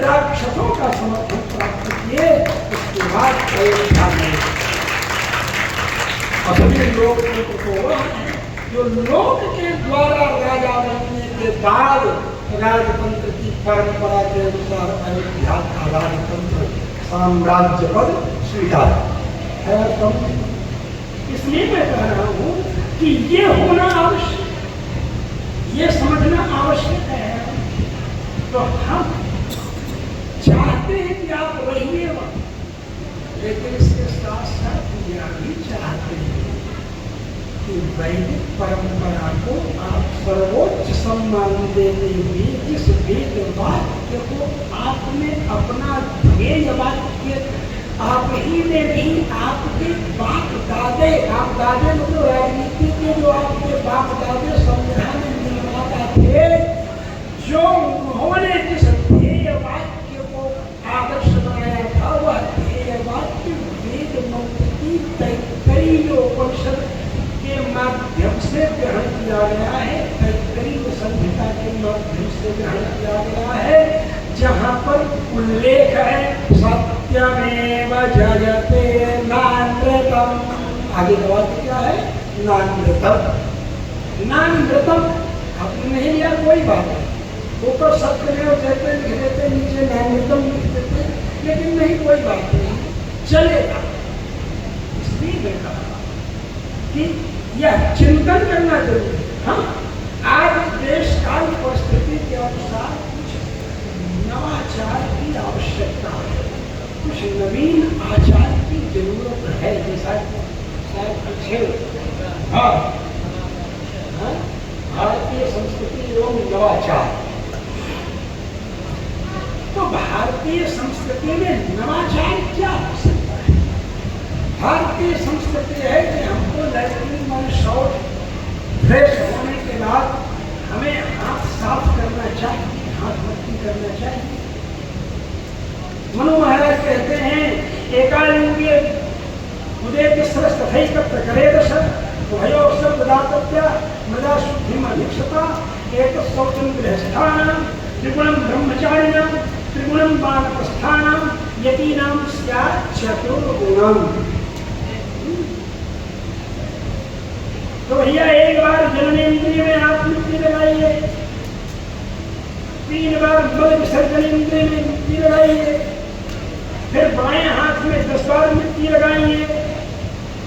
राक्षसों का समर्थन प्राप्त किए। उसके बाद अयोध्या में अपने लोक को जो लोक के द्वारा राजा बनने के बाद राजतंत्र की परंपरा के अनुसार अयोध्या का राजतंत्र साम्राज्य पद स्वीकार है। इसलिए मैं कह रहा हूं कि ये होना आवश्यक, ये समझना आवश्यक है। तो हम चाहते हैं कि आप रहिए वहां, लेकिन इसके साथ साथ यह भी चाहते हैं कि वैदिक परंपरा को आप सर्वोच्च सम्मान देते हुए जिस वेद वाक्य को आपने अपना ध्येय वाक्य, आप ही ने नहीं, आपके बाप दादे, आप दादे मतलब राजनीति के जो आपके बाप दादे संविधान निर्माता थे, जो उन्होंने जिस ध्येय वाक्य को आदर्श बनाया था, वह ध्येय वाक्य वेद मंत्र की तैत्तरीय उपनिषद के माध्यम से ग्रहण किया गया है, तैत्तरीय संहिता के माध्यम से ग्रहण किया गया है, जहाँ पर उल्लेख है सत्यमेव जयते नानृतम। आगे वाक्य क्या है? नानृतम। नानृतम आपने नहीं लिया कोई बात नहीं, ऊपर सत्यमेव जयते लिख देते, नीचे नानृतम लिख देते, लेकिन नहीं कोई बात नहीं, चलेगा। इसलिए मैं कहा कि यह चिंतन करना जरूरी है। हाँ, आज देश काल परिस्थिति के अनुसार नवाचार की आवश्यकता है, कुछ नवीन आचार की जरूरत है। जैसा पीछे भारतीय संस्कृति एवं नवाचार, तो भारतीय संस्कृति में नवाचार क्या हो सकता है? भारतीय संस्कृति है कि हमको लैट्रिन और शौच फ्रेश होने के बाद हमें हाथ साफ करना चाहिए, हाथ मट्टी करना चाहिए। मनु महाराज कहते हैं एकालिंगे उदय तथैकत्र करेदश उभयो शब्दातव्या मृदा शुद्धिम अधिक्षता एक शौचम गृहस्थानां त्रिगुणम ब्रह्मचारिणां त्रिगुणम वानप्रस्थानां यतीनां स्यात् चतुर्गुणम्। तो भैया एक बार जननेन्द्रिय में आप मिट्टी लगाइए, 3 बार मल विसर्जन इंद्रिय में मिट्टी लगाइए, फिर बाएं हाथ में 10 बार मिट्टी लगाइए,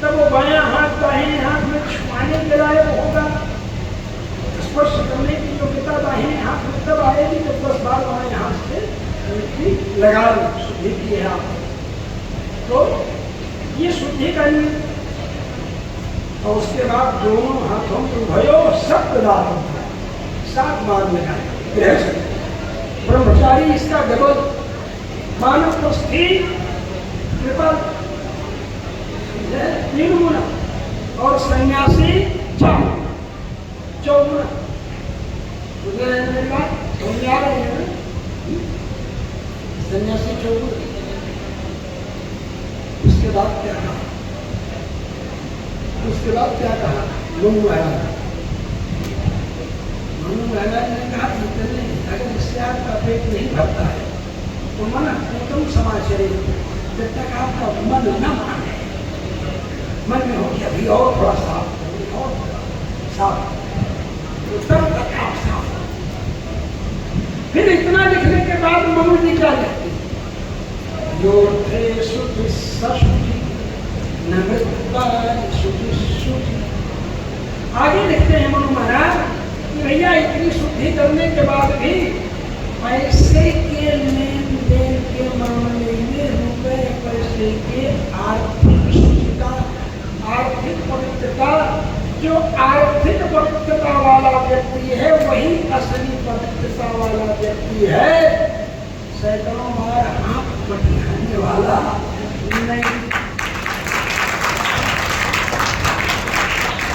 तब वो बायां हाथ दाहिने हाथ में छुआने के लायक होगा। स्पर्श करने की योग्यता दाहिने हाथ में तब आएगी जब 10 बार बाएं हाथ से मिट्टी लगा शुद्धि की है आप। तो ये शुद्धि करनी, और उसके बाद दोनों हाथों में भयो सप्तदातम 7 बार लगाए। ब्रह्मचारी इसका डबल, वानप्रस्थी ट्रिपल 3 गुना, और सन्यासी 4 गुना। सन्यासी 4 गुना। उसके बाद क्या कहा? उसके बाद क्या कहा? मनु महाराज ने कहा इतने अगर इससे आपका पेट नहीं भरता है तो मन उत्तम समाचार, जब तक आपका मन न माने, मन में हो कि अभी और थोड़ा साफ करो, और साफ, तो तब तक आप साफ। फिर इतना लिखने के बाद मनु जी क्या कहते हैं? यो थे शुद्धि सशुद्धि शुद्धि। आगे लिखते हैं मनु महाराज कि भैया इतनी शुद्धि करने के बाद भी पैसे के लेन देन के मामले में रुपए पैसे के आर्थिक शुचिता, आर्थिक पवित्रता, जो आर्थिक पवित्रता वाला व्यक्ति है वही असली पवित्रता वाला व्यक्ति है। सैकड़ों बार हाथ बटाने वाला नहीं।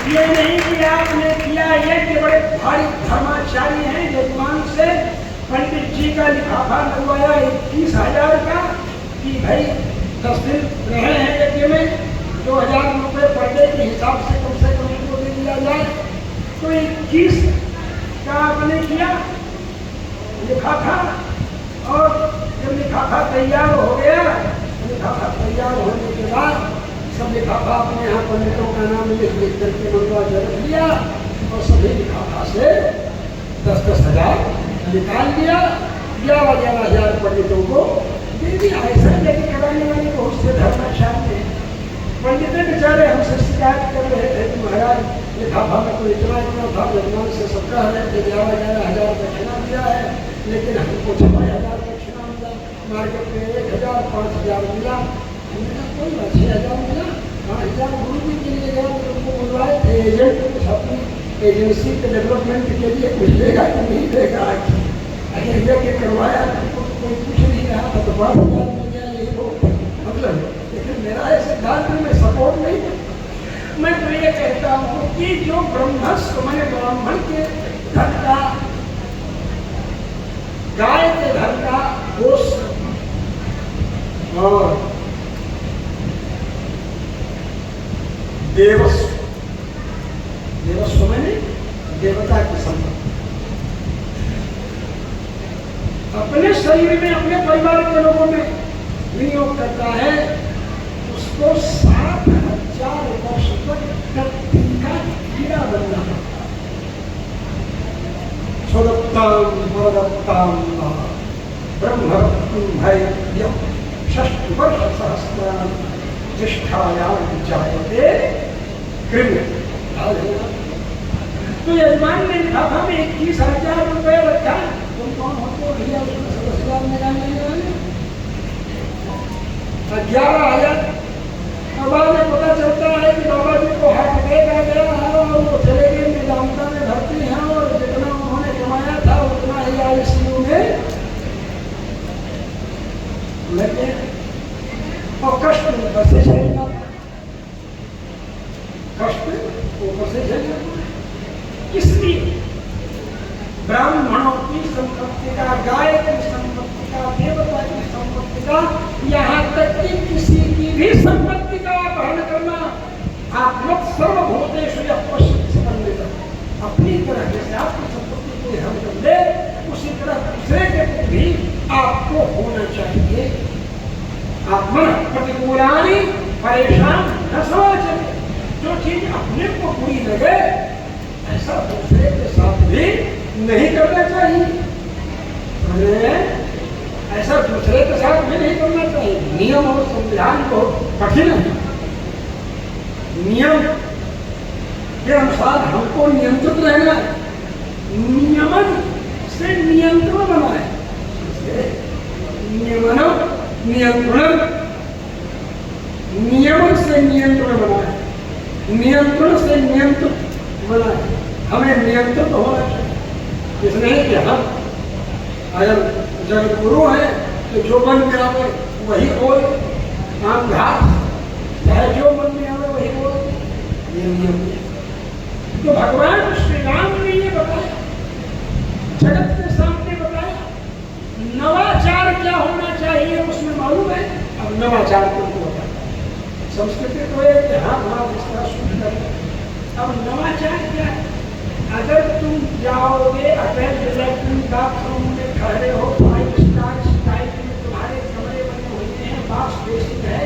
ये नहीं कि आपने किया यज्ञ, बड़े भारी धर्माचार्य हैं, यजमान से पंडित जी का लिफाफा लगवाया 21,000 का कि भाई 10 दिन रहे हैं यज्ञ में, 2000 रुपये पर डे के हिसाब से कम उनको दे दिया जाए। तो 21 का आपने किया, लिफाफा, और जब लिफाफा तैयार हो गया, लिफाफा तैयार होने के बाद सब लिफाफा अपने यहाँ पंडितों का नाम लिख करके मंगवा रख लिया और सभी लिफाफा से 10-10 हज़ार निकाल दिया, 11-11 हज़ार पंडितों को दे दिया। ऐसा लेके कराने वाले बहुत से धर्मशास्त्र हैं। पंडित बेचारे हमसे शिकायत कर रहे थे कि महाराज लिफाफा में कोई इतना था, जजमान से 11,000 हज़ार दक्षिणा दिया है, लेकिन हमको 6,000 दक्षिणा मिला, मार्केट में 1,000 5,000 मिला। हमने कहा कोई बात 6,000 मिला, 5,000 गुरु जी के लिए गया तो उनको बुलवाए थे एजेंट, कुछ अपनी एजेंसी के डेवलपमेंट के लिए कुछ देगा कि नहीं देगा। अगर लेके करवाया तो कोई कुछ नहीं रहा था तो 5,000 मिल गया, यही वो मतलब। लेकिन मेरा इस सिद्धांत में सपोर्ट नहीं है। मैं तो ये कहता हूँ कि जो ब्रह्मस्व मैंने ब्राह्मण के धन का, गाय के धन का गोश्त और देवस्व, देवस्व मैंने देवता की संपत्ति अपने शरीर में, अपने परिवार के लोगों में विनियोग करता है, उसको 7,000 वर्ष तक धरती का कीड़ा बनना है। स्वदत्ताम वरदत्ताम ब्रह्मरत्नभैर्यं षष्ठवर्षसहस्राणि ज्येष्ठायां जायते कृम्य। तो यजमान ने लिफाफा में 21,000 रुपये रखा। तुम कौन होते भैया उसमें सदस्यवाद में जाने वाले? 11,000। और बाद में पता चलता है कि बाबा जी को हार्ट अटैक आ गया है और वो चले गए निजामता में भर्ती हैं और जितना उन्होंने कमाया था उतना ही ICU में लगे और कष्ट बसे झेलना, कष्ट वो बसे झेलना। इसलिए ब्राह्मणों की संपत्ति का, गाय की संपत्ति का, देवता की संपत्ति का, यहाँ तक कि किसी की भी संपत्ति का अपहरण करना आत्मत सर्वभूतेषु पश्चित, अपनी तरह जैसे आपकी संपत्ति को हम कर ले उसी तरह दूसरे के भी आपको होना चाहिए। आत्मन प्रतिकूलानि परेशान न समाचरे, जो चीज अपने को बुरी लगे ऐसा दूसरे के साथ भी नहीं करना चाहिए। ऐसा दूसरे के साथ भी नहीं करना चाहिए। नियम और संविधान को कठिन है, नियम के अनुसार हमको नियंत्रित रहना है, नियमन से नियंत्रण बना है। नियमन नियंत्रण, नियमन से नियंत्रण बना है, नियंत्रण से नियंत्रित बना है। हमें नियंत्रित होना चाहिए, इसलिए कि हम अगर जगत गुरु है तो जो मन में आवे वही बोल, आम घास चाहे जो मन में आवे वही बोल, ये नियम है। तो भगवान श्री राम ने ये बताया, जगत के सामने बताया। नवाचार क्या होना चाहिए उसमें मालूम है। अब नवाचार तुमको बताया, संस्कृति तो है कि हाँ हमारा विस्तार शुरू करना। अब नवाचार क्या है? अगर तुम जाओगे, अगर लैट्रिन बाथरूम में ठहरे हो, 5 स्टार टाइप में तुम्हारे कमरे बने हुए हैं, बाथ बेसिन है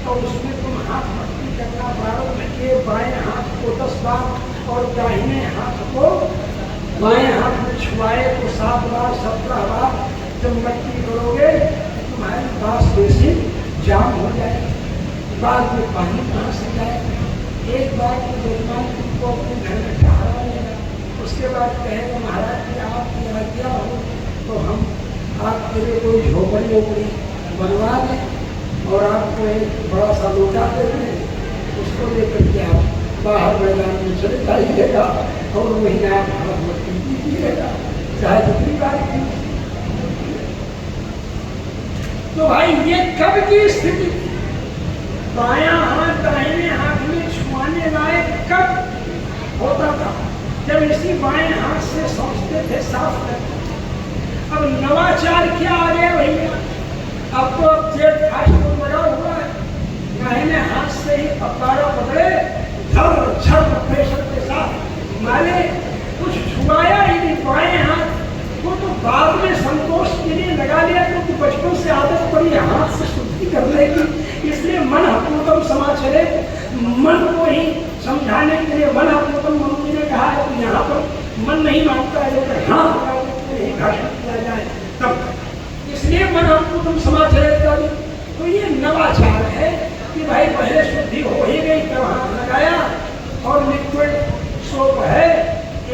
और उसमें तुम हाथ मस्ती करना प्रारंभ किए, बाएं हाथ को 10 बार और दाहिने हाथ को बाएं हाथ में छुआए तो 7 बार 17 बार जब मस्ती करोगे तुम्हारी बाथ बेसिन जाम हो जाएगी। बाद में पानी कहाँ से जाएगा? एक बार तो जजमान तुमको अपने घर में ठहरा लेगा, उसके बाद कहेगा महाराज जी आपकी आज्ञा हो तो हम आपके लिए कोई झोपड़ी वोपड़ी बनवा दें और आपको एक बड़ा सा लोटा दे दें, उसको लेकर के आप बाहर मैदान में चले जाइएगा और वहीं आप हाथ मट्टी दीजिएगा, चाहे जितनी बार की। तो भाई ये कब की स्थिति? बायां हाथ दाहिने हाथ में छुआने लायक कब होता था? जब इसी बाएं हाथ से सोचते थे साफ करते। अब नवाचार क्या आ गया भैया? अब तो जेट फास्ट फूड लगा हुआ है, दाहिने हाथ से जैसे ही फब्बारा पकड़े झर झर प्रेशर के साथ मारे, कुछ छुआया ही नहीं बाएं हाथ वो, तो बाद में संतोष के लिए लगा लिया क्योंकि बचपन से आदत पड़ी हाथ से शुद्धि करने की, इसलिए मन हपूतम समाचरे, मन को ही समझाने के लिए मन हपूतम मम्मी ने कहा है कि यहाँ पर मन नहीं मानता है लेकिन हाँ यही भाषण किया जाए तब, इसलिए मन हपूतम समाचरे। तो ये नवाचार है कि भाई पहले शुद्धि हो ही गई तब हाथ लगाया, और लिक्विड सोप है,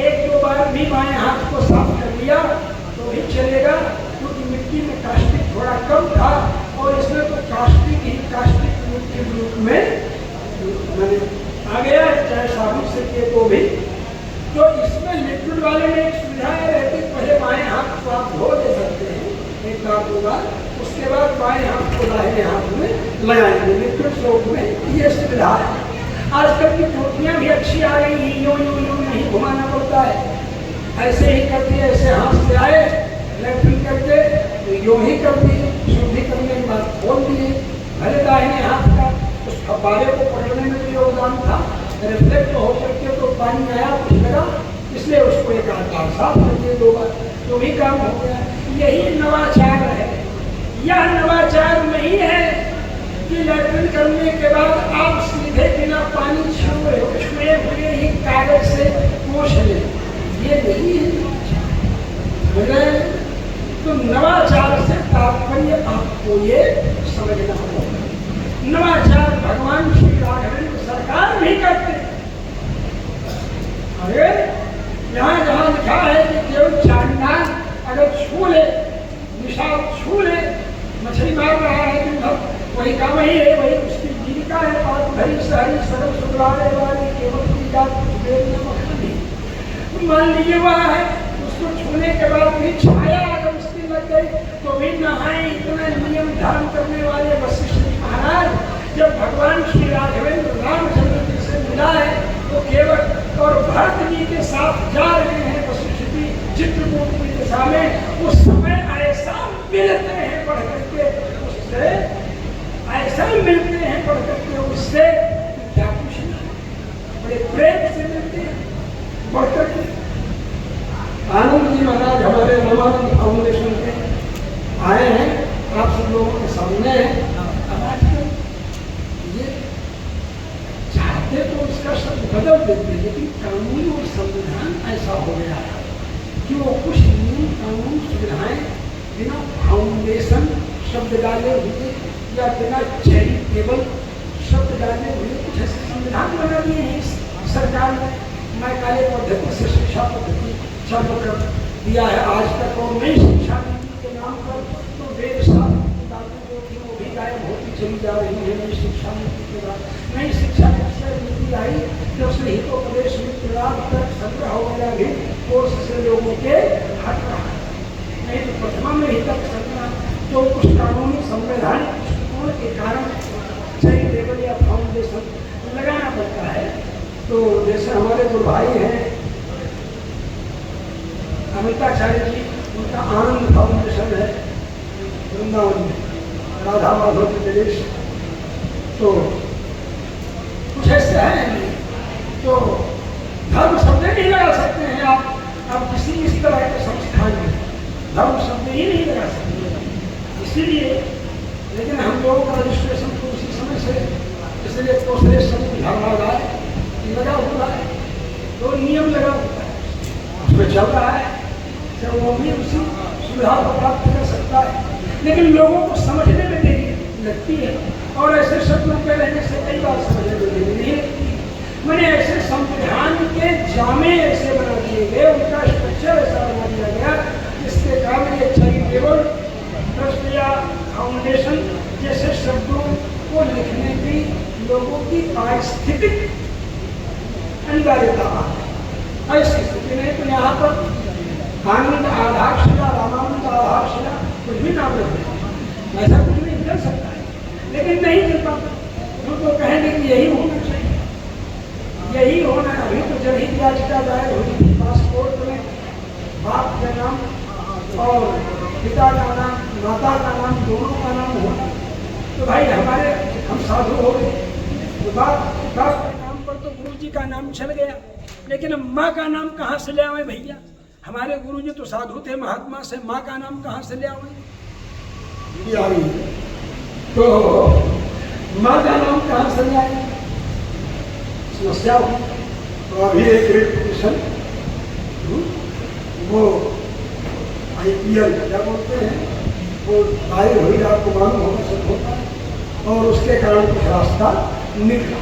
एक दो बार भी बाएं हाथ को साफ कर लिया तो ही चलेगा, क्योंकि मिट्टी में कास्टिक थोड़ा कम था और इसमें तो कास्टिक ही कास्टिक के रूप में मैंने आ गया, चाहे साबुन से किए तो भी। तो इसमें लिक्विड वाले में एक सुविधा रहती, पहले बाएं हाथ को आप धो दे सकते हैं एक बार दो बार, उसके बाद बाएं हाथ को दाहिने हाथ में लगाएंगे लिक्विड सोप में, ये सुविधा है। आजकल की टोपियाँ भी अच्छी आ रही हैं, यूं यूं यूं नहीं घुमाना पड़ता है, ऐसे ही कर दिए, ऐसे हाथ से आए लैट्रिन करके तो यूं ही कर दिए, शुद्धि करने के बाद खोल दिए, भले दाहिने हाथ का उस फब्बारे को पकड़ने में भी योगदान था, रिफ्लेक्ट हो करके तो पानी आया कुछ लगा, इसलिए उसको एक आध बार साफ कर दिए दो बार तो भी काम हो गया। यही नवाचार है। यह नवाचार नहीं है कि लैट्रिन करने के बाद आप सीधे बिना पानी छुए हुए ही कागज से पोंछ लें, ये नहीं है। तो नवाचार से तात्पर्य आपको ये समझना होगा। नवाचार भगवान श्री राघवेंद्र सरकार भी करते। अरे यहाँ जहाँ लिखा है कि केवल चांडाल अगर छू ले, निशाब छू ले, मछली मार रहा है दिन भर, वही काम ही है, वही उसकी जीविका है, बात भरी सारी सरल सुधराने वाली केवल की बात कुछ देर में मखनी। तो मान लीजिए वह है, उसको छूने के बाद भी छाया अगर उसकी लग गई तो भी नहाए, इतना नियम धारण करने वाले वशिष्ठ जी महाराज जब भगवान श्री राघवेंद्र रामचंद्र जी से मिला है तो केवल और भरत जी के साथ जा रहे हैं वशिष्ठ जी चित्रकूट की दिशा में, उस समय ऐसा मिलते हैं पढ़ करके उससे, ऐसा मिलते हैं पढ़ करके उससे, क्या पूछना, बड़े प्रेम से मिलते हैं बढ़ करके। आनंद जी महाराज हमारे रामानंद फाउंडेशन के आए हैं, आप सब लोगों के सामने हैं। अब आजकल ये चाहते तो उसका शब्द बदल देते, लेकिन कानून और संविधान ऐसा हो गया है कि वो कुछ नियम कानून सुविधाएं बिना फाउंडेशन शब्द डाले हुए या बिना चैरिटेबल शब्द डाले हुए कुछ ऐसे संविधान बना दिए हैं इस सरकार ने। मैकाले पद्धति से शिक्षा पद्धति चालू कर दिया है आज तक, और नई शिक्षा नीति के नाम पर तो वेद शास्त्र की बातें जो थी वो भी गायब होती चली जा रही है। नई शिक्षा नीति के बाद नई शिक्षा नीति आई जब से ही तो प्रदेश में चुनाव तक संग्रह हो गया भी कोर्स से लोगों के हट रहा है, नहीं तो प्रथमा में ही तक संग्रह जो कुछ कानूनी संवैधानिक दृष्टिकोण के कारण चैरिटेबल या फाउंडेशन लगाना पड़ता है। तो जैसे हमारे गुरु भाई हैं अमिताचार्य जी, उनका आनंद फाउंडेशन है वृंदावन में, राधा माधव के प्रदेश, तो कुछ ऐसे हैं तो धर्म शब्द नहीं लगा सकते हैं आप किसी इस तरह के संस्थान में धर्म शब्द ही नहीं लगा सकते, इसीलिए। लेकिन हम लोगों का रजिस्ट्रेशन तो उसी समय से, इसलिए दूसरे शब्द धर्म लगा हुआ है, तो नियम लगा हुआ है, उसमें चल रहा है, तो वो भी उसी सुविधा को प्राप्त कर सकता है। लेकिन लोगों को समझने में देरी लगती है, और ऐसे शब्दों के रहने से कई बार समझने में देरी नहीं लगती। मैंने ऐसे संविधान के जामे ऐसे बना दिए गए, उनका स्ट्रक्चर ऐसा बना दिया गया जिसके कारण ये चैरिटेबल ट्रस्ट या फाउंडेशन जैसे शब्दों को लिखने की लोगों की पारिस्थितिक अनिवार्यता है। ऐसी स्थिति में तो यहाँ पर आनंद आधारशिला, रामानंद आधारशिला कुछ भी नाम रखते, ऐसा कुछ नहीं कर सकता है, लेकिन नहीं कर पाता। तो कहेंगे कि यही होना चाहिए, यही होना। अभी तो जनहित याचिका दायर हुई थी पासपोर्ट में बाप का नाम और पिता का नाम, माता का नाम, दोनों का नाम होना। तो भाई हमारे हम साधु हो गए, तो बाप के नाम पर तो गुरु जी का नाम चल गया, लेकिन अब माँ का नाम कहाँ से ले आवे भैया? हमारे गुरु जी तो साधु थे, महात्मा से, माँ का नाम कहाँ से ले आवे? तो माँ का नाम कहाँ से ले आए? समस्या हो। तो अभी एक रिपोर्टेशन वो IPL क्या बोलते हैं, वो दायर हुई, आपको मालूम होगा, सब होता है, और उसके कारण कुछ रास्ता निकला।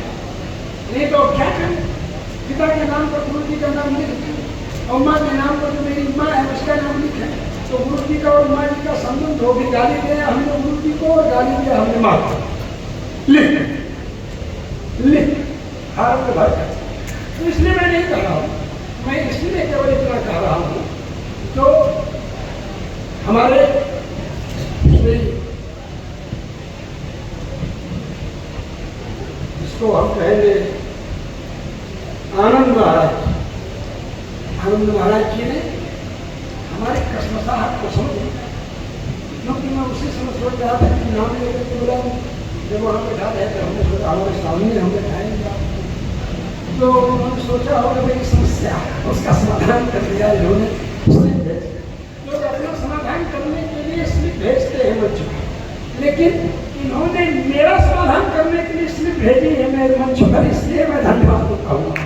नहीं तो क्या करें? पिता के नाम पर गुरु जी का नाम लिख और माँ के नाम पर जो मेरी माँ है उसका नाम लिखे, तो गुरु जी का और माँ जी का संबंध हो भी। गाली दिया हमने गुरु जी को और गाली दिया हमने माँ को। लिख हार में भर। तो इसलिए मैं नहीं कह रहा हूँ, मैं इसलिए केवल इतना कह रहा हूँ तो हमारे जिसको हम कहेंगे आनंद महाराज जी ने हमारे कसमसाहट को समझ, क्योंकि मैं उसी समय सोच रहा था कि नाम लेकर के बोला जब वहाँ बैठा रहे थे, हमने सोचा हमारे सामने हम बैठाएंगे, तो उन्होंने सोचा होगा मेरी समस्या, उसका समाधान कर दिया इन्होंने। लोग अपना समाधान करने के लिए स्लिप भेजते हैं मंच पर, लेकिन इन्होंने मेरा समाधान करने के लिए स्लिप भेजी है मेरे मंच पर, इसलिए मैं धन्यवाद कहूँगा।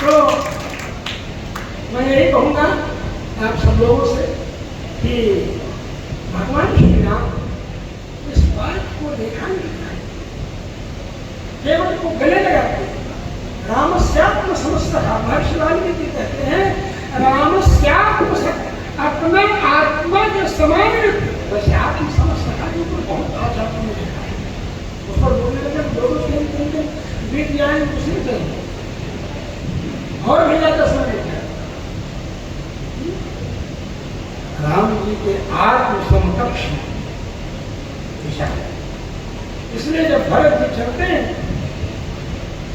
तो मैं यही कहूँगा आप सब लोगों से कि भगवान श्री राम इस बात को देखा नहीं, केवल को गले लगाते। रामस्यात्म समस्तः, महर्षि वाल्मीकि कहते हैं रामस्यात्म अपना आत्मा के समान, वैसे आत्म समस्तः के ऊपर बहुत आशा मुझे उस पर बोलने लगे, दोनों तीन दिन बीत जाए उसी दिन और भी ज्यादा समय क्या राम जी के आत्म समकक्ष दिशा। इसलिए जब भरत जी चलते हैं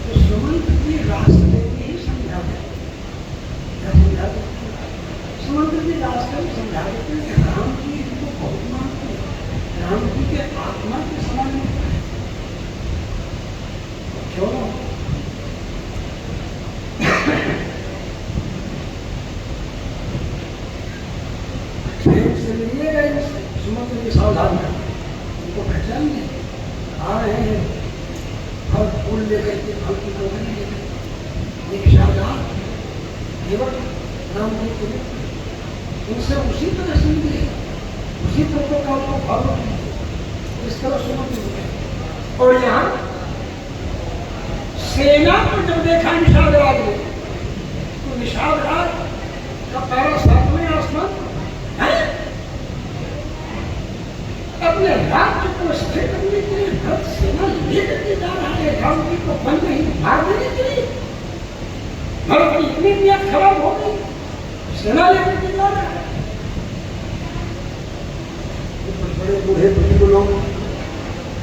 तो सुमंत जी रास्ते में ही समझा देते, सुमंत जी रास्ते में समझा देते हैं कि राम जी इनको बहुत मानते हैं, राम जी के आत्मा के समान होता है। क्यों? से मिलिएगा सुमंत जी सावधान कर, उनको पहचान नहीं आ रहे हैं फल फूल लेकर के, फल की टोकरी लेकर एक शाहजहां केवल राम जी के लिए उनसे उसी तरह से मिले, उसी प्रोटोकॉल को फॉलो कीजिए, इस तरह सुमंत जी। और यहाँ सेना को जब देखा निषाद राज ने, तो निषाद राज का पैरा 7वें आसमान है, अपने राज्य को स्थिर करने के लिए भरत सेना लेकर के जा रहा है, राम जी को बन नहीं मार देने के लिए। भरत की इतनी नियत खराब हो गई, सेना लेकर के जा रहा है। बड़े बूढ़े बुजुर्ग लोग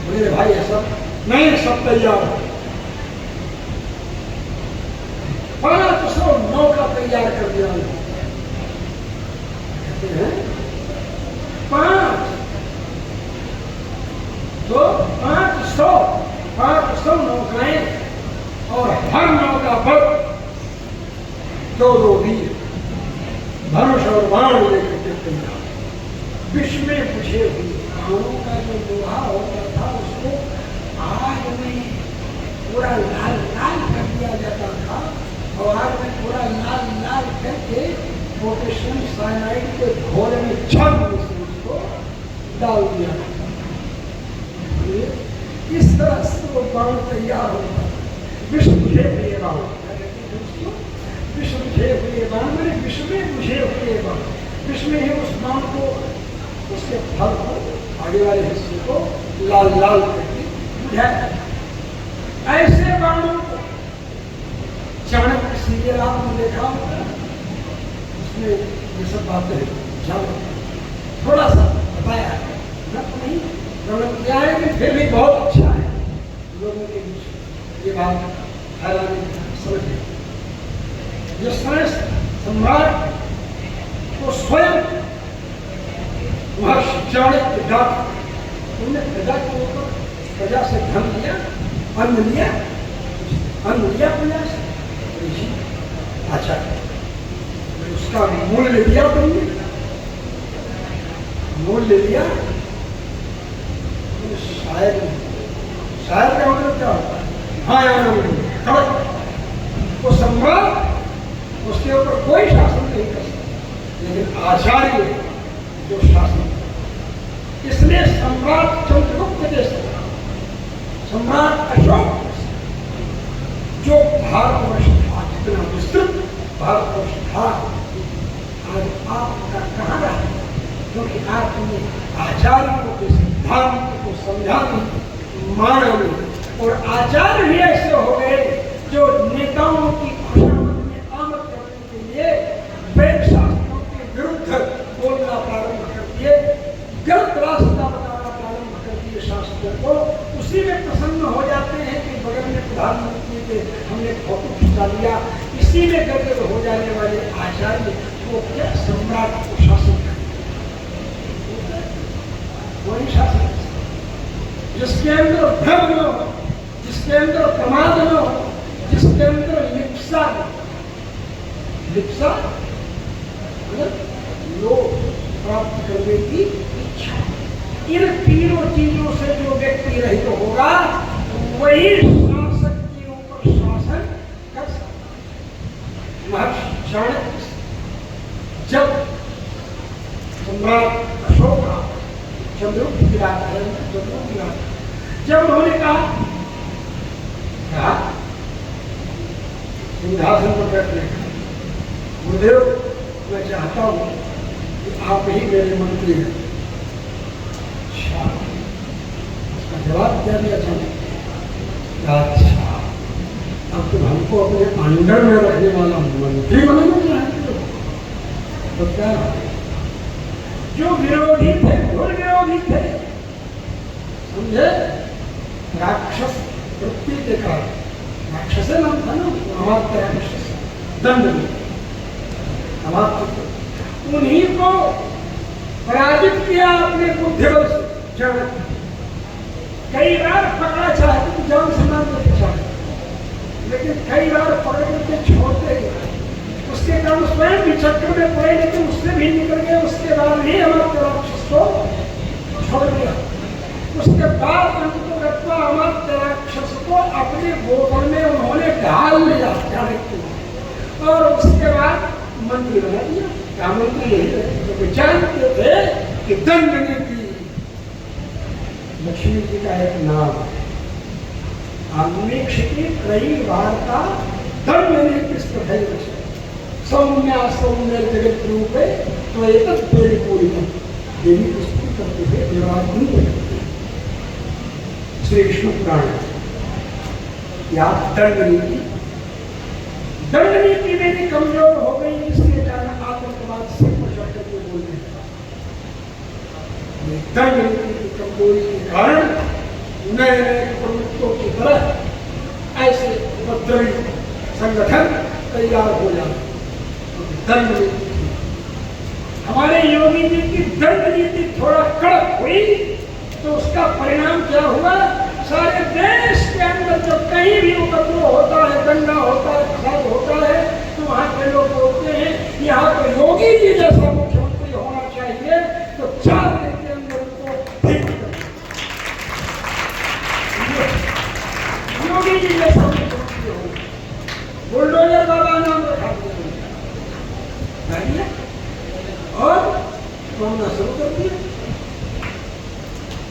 बोले भाई ऐसा नहीं, सब तैयार हो, 500 नौका तैयार कर दिया। कहते हैं 500 नौकाएं और हर नौका पर 2 वीर धनुष और बाण लेकर के तैयार। विश्व में बुझे हुए बाणों का जो लोहा होता था उसको आग में पूरा लाल लाल कर दिया जाता था, और आग में पूरा लाल लाल करके पोटेशियम साइनाइड के घोल में छल से उसको डाल दिया जाता। इस तरह से वो बाण तैयार होता है। विश्व बुझे हुए बाण, विश्व बुझे हुए बाण मैंने विश्व में बुझे हुए बाण, विश्व में ही उस बाण को, उसके फल को, आगे वाले हिस्से को लाल लाल करके बुझाया। ऐसे बाणों को चाणक्य सीरियल आपने देखा होगा, उसमें ये सब बातें थोड़ा सा बताया न, तो नहीं वर्णन किया है, लेकिन फिर भी बहुत अच्छा है लोगों के बीच ये बात फैलाने की समझ है। जिस तरह सम्राट को स्वयं महर्षि चाणक्य डाक उन्होंने प्रजा के ऊपर, प्रजा से धन लिया, अन्न लिया, प्रजा से। अच्छा, उसका मूल्य दिया तुमने, मूल्य लिया। शायद का मतलब क्या होता है? हाँ, वो सम्राट, उसके ऊपर कोई शासन नहीं कर सकता, लेकिन आचार्य जो शासन। इसलिए सम्राट चंद्रगुप्त के समय, सम्राट अशोक जो भारतवर्ष था, जितना विस्तृत भारतवर्ष था, आज आपका कहाँ रहा? क्योंकि आपने आचार्यों के सिद्धांत को समझा नहीं, माना नहीं। और आचार्य भी ऐसे हो गए जो नेताओं की खुशामद में आमद करने के लिए वैद शास्त्रों के विरुद्ध बोलना प्रारंभ कर दिए, गलत रास्ता बताना प्रारंभ कर दिए शास्त्रों को। उसी में प्रसन्न हो जाते हैं कि बगल में प्रधानमंत्री के हमने फोटो खिंचा लिया। इसी में गड़बड़ हो जाने वाले आचार्य को क्या सम्राट को शासन करें? वही शासन जिसके अंदर भ्रम न हो, जिसके अंदर प्रमाद न हो, जिसके अंदर लिप्सा लोग प्राप्त करने की इच्छा। इन तीनों चीजों से जो व्यक्ति रहित होगा वही शासक के ऊपर शासन कर सकता। महर्षि चाणक्य जब सम्राट अशोक का चंद्रगुप्त की बात है, जब उन्होंने कहा सिंहासन पर बैठने का, गुरुदेव मैं चाहता हूं कि आप ही मेरे मंत्री हैं। अच्छा, उसका जवाब क्या दिया था? अच्छा, अब तुम हमको अपने अंडर में रखने वाला मंत्री बनाना चाहते हो? तो क्या जो विरोधी थे, घोर विरोधी थे, समझे, राक्षस वृत्ति के कारण, राक्षस नाम था ना, अमात्य राक्षस, दंड में अमात्य, उन्हीं को पराजित किया अपने बुद्धिबल से। चाणक्य कई बार पकड़ा चाहते तो जान से मार देते चाहते, लेकिन कई बार पकड़ करके छोड़ते गए। उसके कारण स्वयं भी चक्कर में पड़े, लेकिन उससे भी निकल गए। उसके बाद ही अमात्य राक्षस को छोड़ दिया। उसके बाद अंततः अमात्य राक्षस को अपने बोतल में उन्होंने ढाल लिया चाणक्य, और उसके बाद मंत्री बना दिया। क्या मंत्री है? तो जानते थे कि दंड नीति लक्ष्मी जी का एक नाम है। अन्वेक्षित कई वार्ता दंड नीति स्पर्धा सौम्या सौम्य जगत रूपे तो एक पूरी देवी पुस्तक करते हुए देवाग्नि श्री विष्णु पुराण या दंड नीति मेरी कमजोर हो गई, इसके कारण आतंकवाद से चढ़ करके बोलते हैं। दंड नीति की कमजोरी के कारण नए नए प्रवृत्तियों की तरह ऐसे उपद्रवी संगठन तैयार हो जाते। दंड नीति हमारे योगी जी की दंड नीति थोड़ा कड़क हुई तो उसका परिणाम क्या हुआ? सारे देश के अंदर जब कहीं भी उपद्रव होता है, दंगा होता है, फसाद होता है, तो वहां के लोग बोलते हैं यहाँ तो योगी जी जैसा मुख्यमंत्री होना चाहिए, तो 4 दिन के अंदर उनको ठीक कर। योगी जी जैसा मुख्यमंत्री हो, बुलडोजर बाबा नाम रखा दिया और तोड़ना शुरू कर दिया।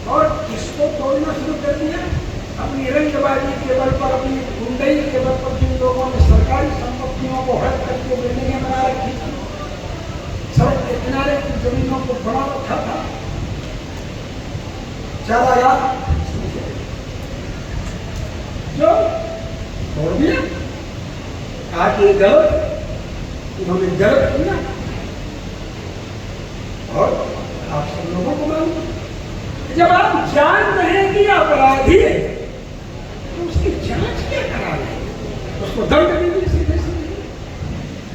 और किसको तोड़ना शुरू कर दिया? अपनी रंगबाजी के बल पर, अपनी गुंडई के बल पर जिन लोगों ने सरकारी संपत्तियों को हड़प करके बिल्डिंगें बना रखी थी, सड़क के किनारे की जमीनों को बना रखा था, चारागाह जो तोड़ दिया। आगे गलत, उन्होंने गलत किया और आप सब लोगों को मालूम। जब आप जान रहे हैं कि अपराधी है तो उसकी जांच क्या करा रहे हैं? उसको दंड दीजिए, सीधे सीधे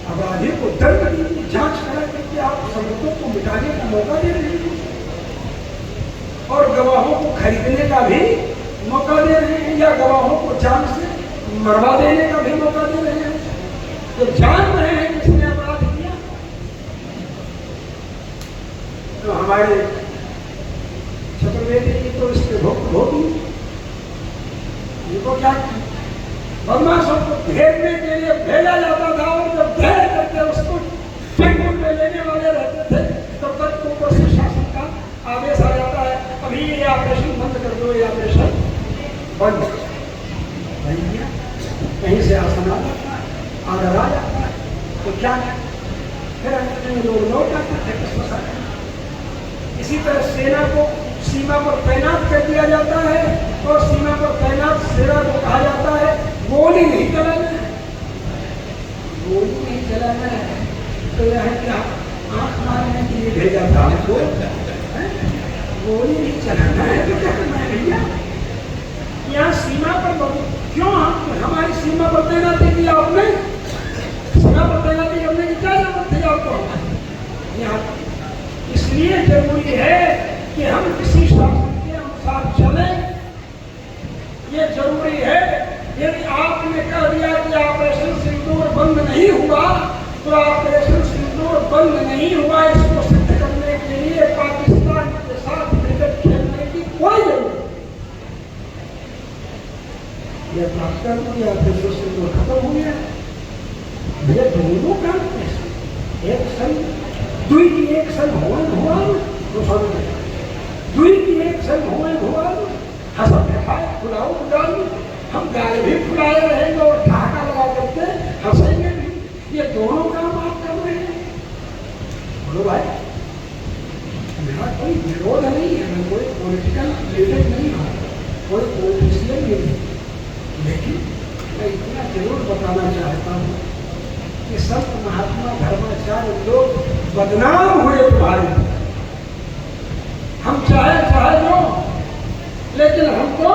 अपराधी को दंड दीजिए, जांच करा करके आप सबूतों को मिटाने का मौका दे रहे हैं और गवाह गवाहों को खरीदने का भी मौका दे रहे हैं या गवाहों को जान से मरवा देने का भी मौका दे रहे हैं। तो जान रहे हैं किसने अपराध किया। तो हमारे चतुर्वेदी जी तो इसके भोगी, इनको क्या बदमाशों को घेरने के लिए भेजा जाता था और जब घेर करके उसको चंगुल में लेने वाले रहते थे तब तक तो ऊपर से शासन का आदेश आ जाता है, अभी ये ऑपरेशन बंद कर दो, ये ऑपरेशन बंद नहीं किया, कहीं से आसन आ जाता है, आर्डर आ जाता है, तो क्या फिर लोग लौट जाते थे किस वजह। इसी तरह सेना को सीमा पर तैनात कर दिया जाता है और सीमा पर तैनात सेना को कहा जाता है गोली नहीं चलाना है, गोली नहीं चलाना है। तो यह क्या आंख मारने के लिए भेजा था हमको, गोली नहीं चलाना है तो क्या करना है भैया। यहाँ सीमा पर क्यों हमारी सीमा पर तैनाती की आपने, सीमा पर तैनाती करने की क्या जरूरत थी आपको। यहाँ इसलिए जरूरी है कि हम किसी शासन के अनुसार चलें, ये जरूरी है। यदि आपने कह दिया कि ऑपरेशन सिंदूर बंद नहीं हुआ तो ऑपरेशन सिंदूर बंद नहीं हुआ, इसको सिद्ध करने के लिए पाकिस्तान के साथ क्रिकेट खेलने की कोई जरूरत नहीं। यह प्राप्त कर दिया ऑपरेशन सिंदूर खत्म हो गया। भैया दोनों काम कैसे एक संग दुई की एक संग हुआ तो समझ दुई की एक संग हुआ हंसा खाए फुलाओ फुलाओ, हम गाल भी फुलाए रहेंगे और ठहाका लगा करके हंसेंगे भी। ये दोनों काम आप कर रहे हैं। बोलो भाई, मेरा कोई विरोध नहीं है, मैं कोई पॉलिटिकल लीडर नहीं हूँ, कोई पॉलिटिशियन नहीं है, लेकिन मैं इतना जरूर बताना चाहता हूँ कि संत महात्मा धर्माचार्य लोग बदनाम हुए तुम्हारे। हम चाहे जो, लेकिन हमको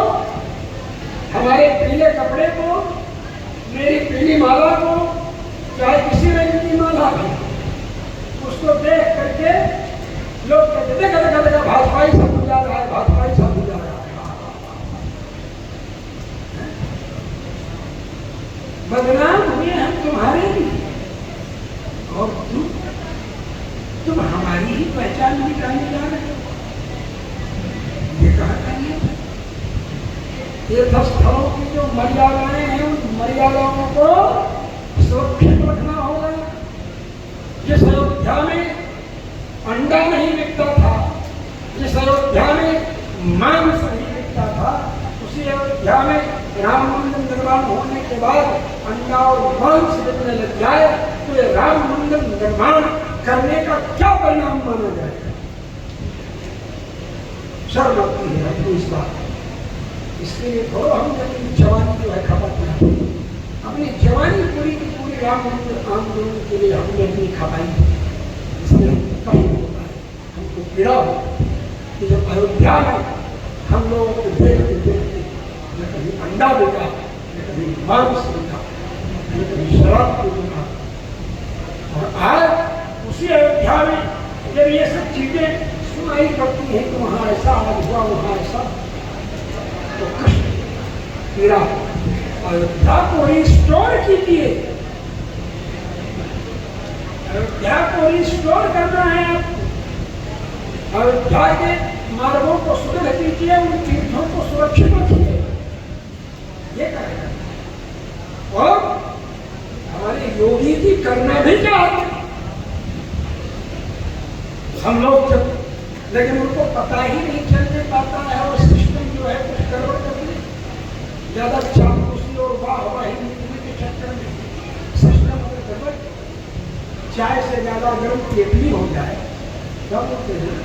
हमारे पीले कपड़े को, मेरी पीली माला को, चाहे किसी रंग की माला भी, उसको देख करके लोग कहते थे भाजपाई सब जा रहा है, भाजपाई सब जा रहा है। बदनाम हुए हम तुम्हारे भी, और तुम हमारी ही पहचान मिटाने जा रहे हो। ये कहा करिए तीर्थ स्थलों की जो मर्यादाएं हैं उन मर्यादाओं को सुरक्षित रखना होगा। जिस अयोध्या में अंडा नहीं बिकता था, जिस अयोध्या में मांस नहीं बिकता था, उसी अयोध्या में राम मंदिर निर्माण होने के बाद अंडा और मांस बिकने लग जाए तो ये राम मंदिर निर्माण करने का क्या परिणाम माना जाएगा। शर्म आती है हमको इस बात। इसके लिए थोड़ा हम अपनी जवानी जो है खपत नहीं, अपनी जवानी पूरी की पूरी राम मंदिर आंदोलन के लिए हमने अपनी खपाई। इसमें कहीं होता है हमको पीड़ा हो कि जब अयोध्या में हम लोगों को देखते न कभी अंडा बिका, न कभी मांस बिका, न कभी शराब को बिका, और आज उसी अयोध्या में जब ये सब चीजें सुनाई पड़ती है कि वहाँ ऐसा आज हुआ, वहाँ ऐसा, तो कष्ट पीड़ा। अयोध्या को रिस्टोर कीजिए, अयोध्या को रिस्टोर करना है आपको। अयोध्या के मार्गों को सुदृढ़ कीजिए, उन तीर्थों को सुरक्षित रखिए, ये करेगा। और हमारे योगी जी करना भी चाहते हम लोग जब, लेकिन उनको पता ही नहीं चलने पाता है। और सिस्टम जो है कुछ गड़बड़ करके ज्यादा चापलूसी और वाहवाही मिलने के चक्कर में सिस्टम अगर गड़बड़, चाय से ज्यादा गर्म केतली हो जाए तब होते हैं,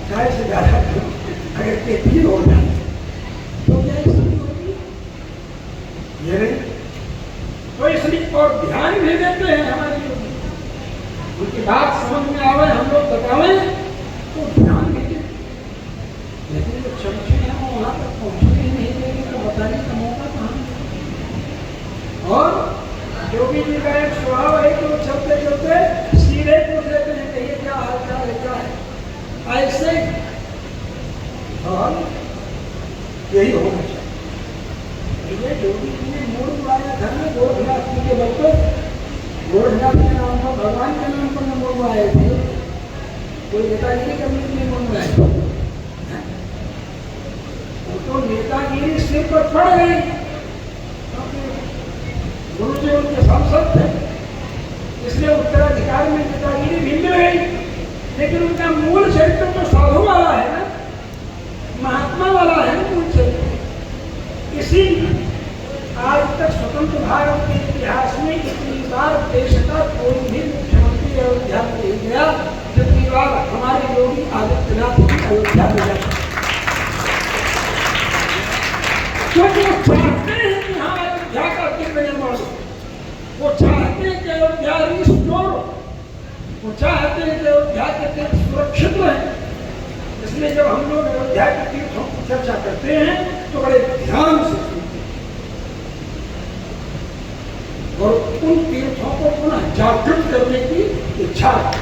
चाय से ज्यादा गर्म अगर केतली हो जाए तो क्या स्थिति होगी, ये नहीं। तो इसलिए और ध्यान भी देते हैं हमारे योगी, उनकी बात समझ में आवे, हम लोग बतावें तो ध्यान दीजिए। लेकिन जो चमचे हैं वो वहां तक पहुंचने ही नहीं देंगे तो बताने का मौका कहाँ। और योगी जी का एक स्वभाव है कि वो चलते चलते सीधे पूछ लेते हैं कि ये क्या हाल चाल है, क्या है। ऐसे और यही होना चाहिए। ये योगी जी ने मूड बुलाया घर में गोरखनाथ जी के बल पर, गोरखनाथ के नाम पर, भगवान के नाम पर मूड बुलाए थे, कोई नेतागिरी करने के लिए मूड बुलाए, वो तो नेतागिरी सिर पर पड़ गई। गुरु जी उनके सांसद थे, इसलिए उत्तराधिकार में नेतागिरी भी मिल गई, लेकिन उनका मूल चरित्र तो साधु वाला है ना, महात्मा वाला है ना मूल चरित्र। इसी आज तक स्वतंत्र भारत के इतिहास में इतनी बार देश का कोई भी मुख्यमंत्री अयोध्या में नहीं गया जितनी बार हमारे योगी आदित्यनाथ की अयोध्या में गए, क्योंकि वो चाहते हैं कि हाँ अयोध्या का दिव्य निर्माण हो, वो चाहते हैं कि अयोध्या रिस्टोर हो, वो चाहते हैं कि अयोध्या के तीर्थ सुरक्षित रहे। इसलिए जब हम लोग अयोध्या के तीर्थों की चर्चा करते हैं तो बड़े ध्यान से सुनते हैं और उन तीर्थों को पुनः जागृत करने की इच्छा है।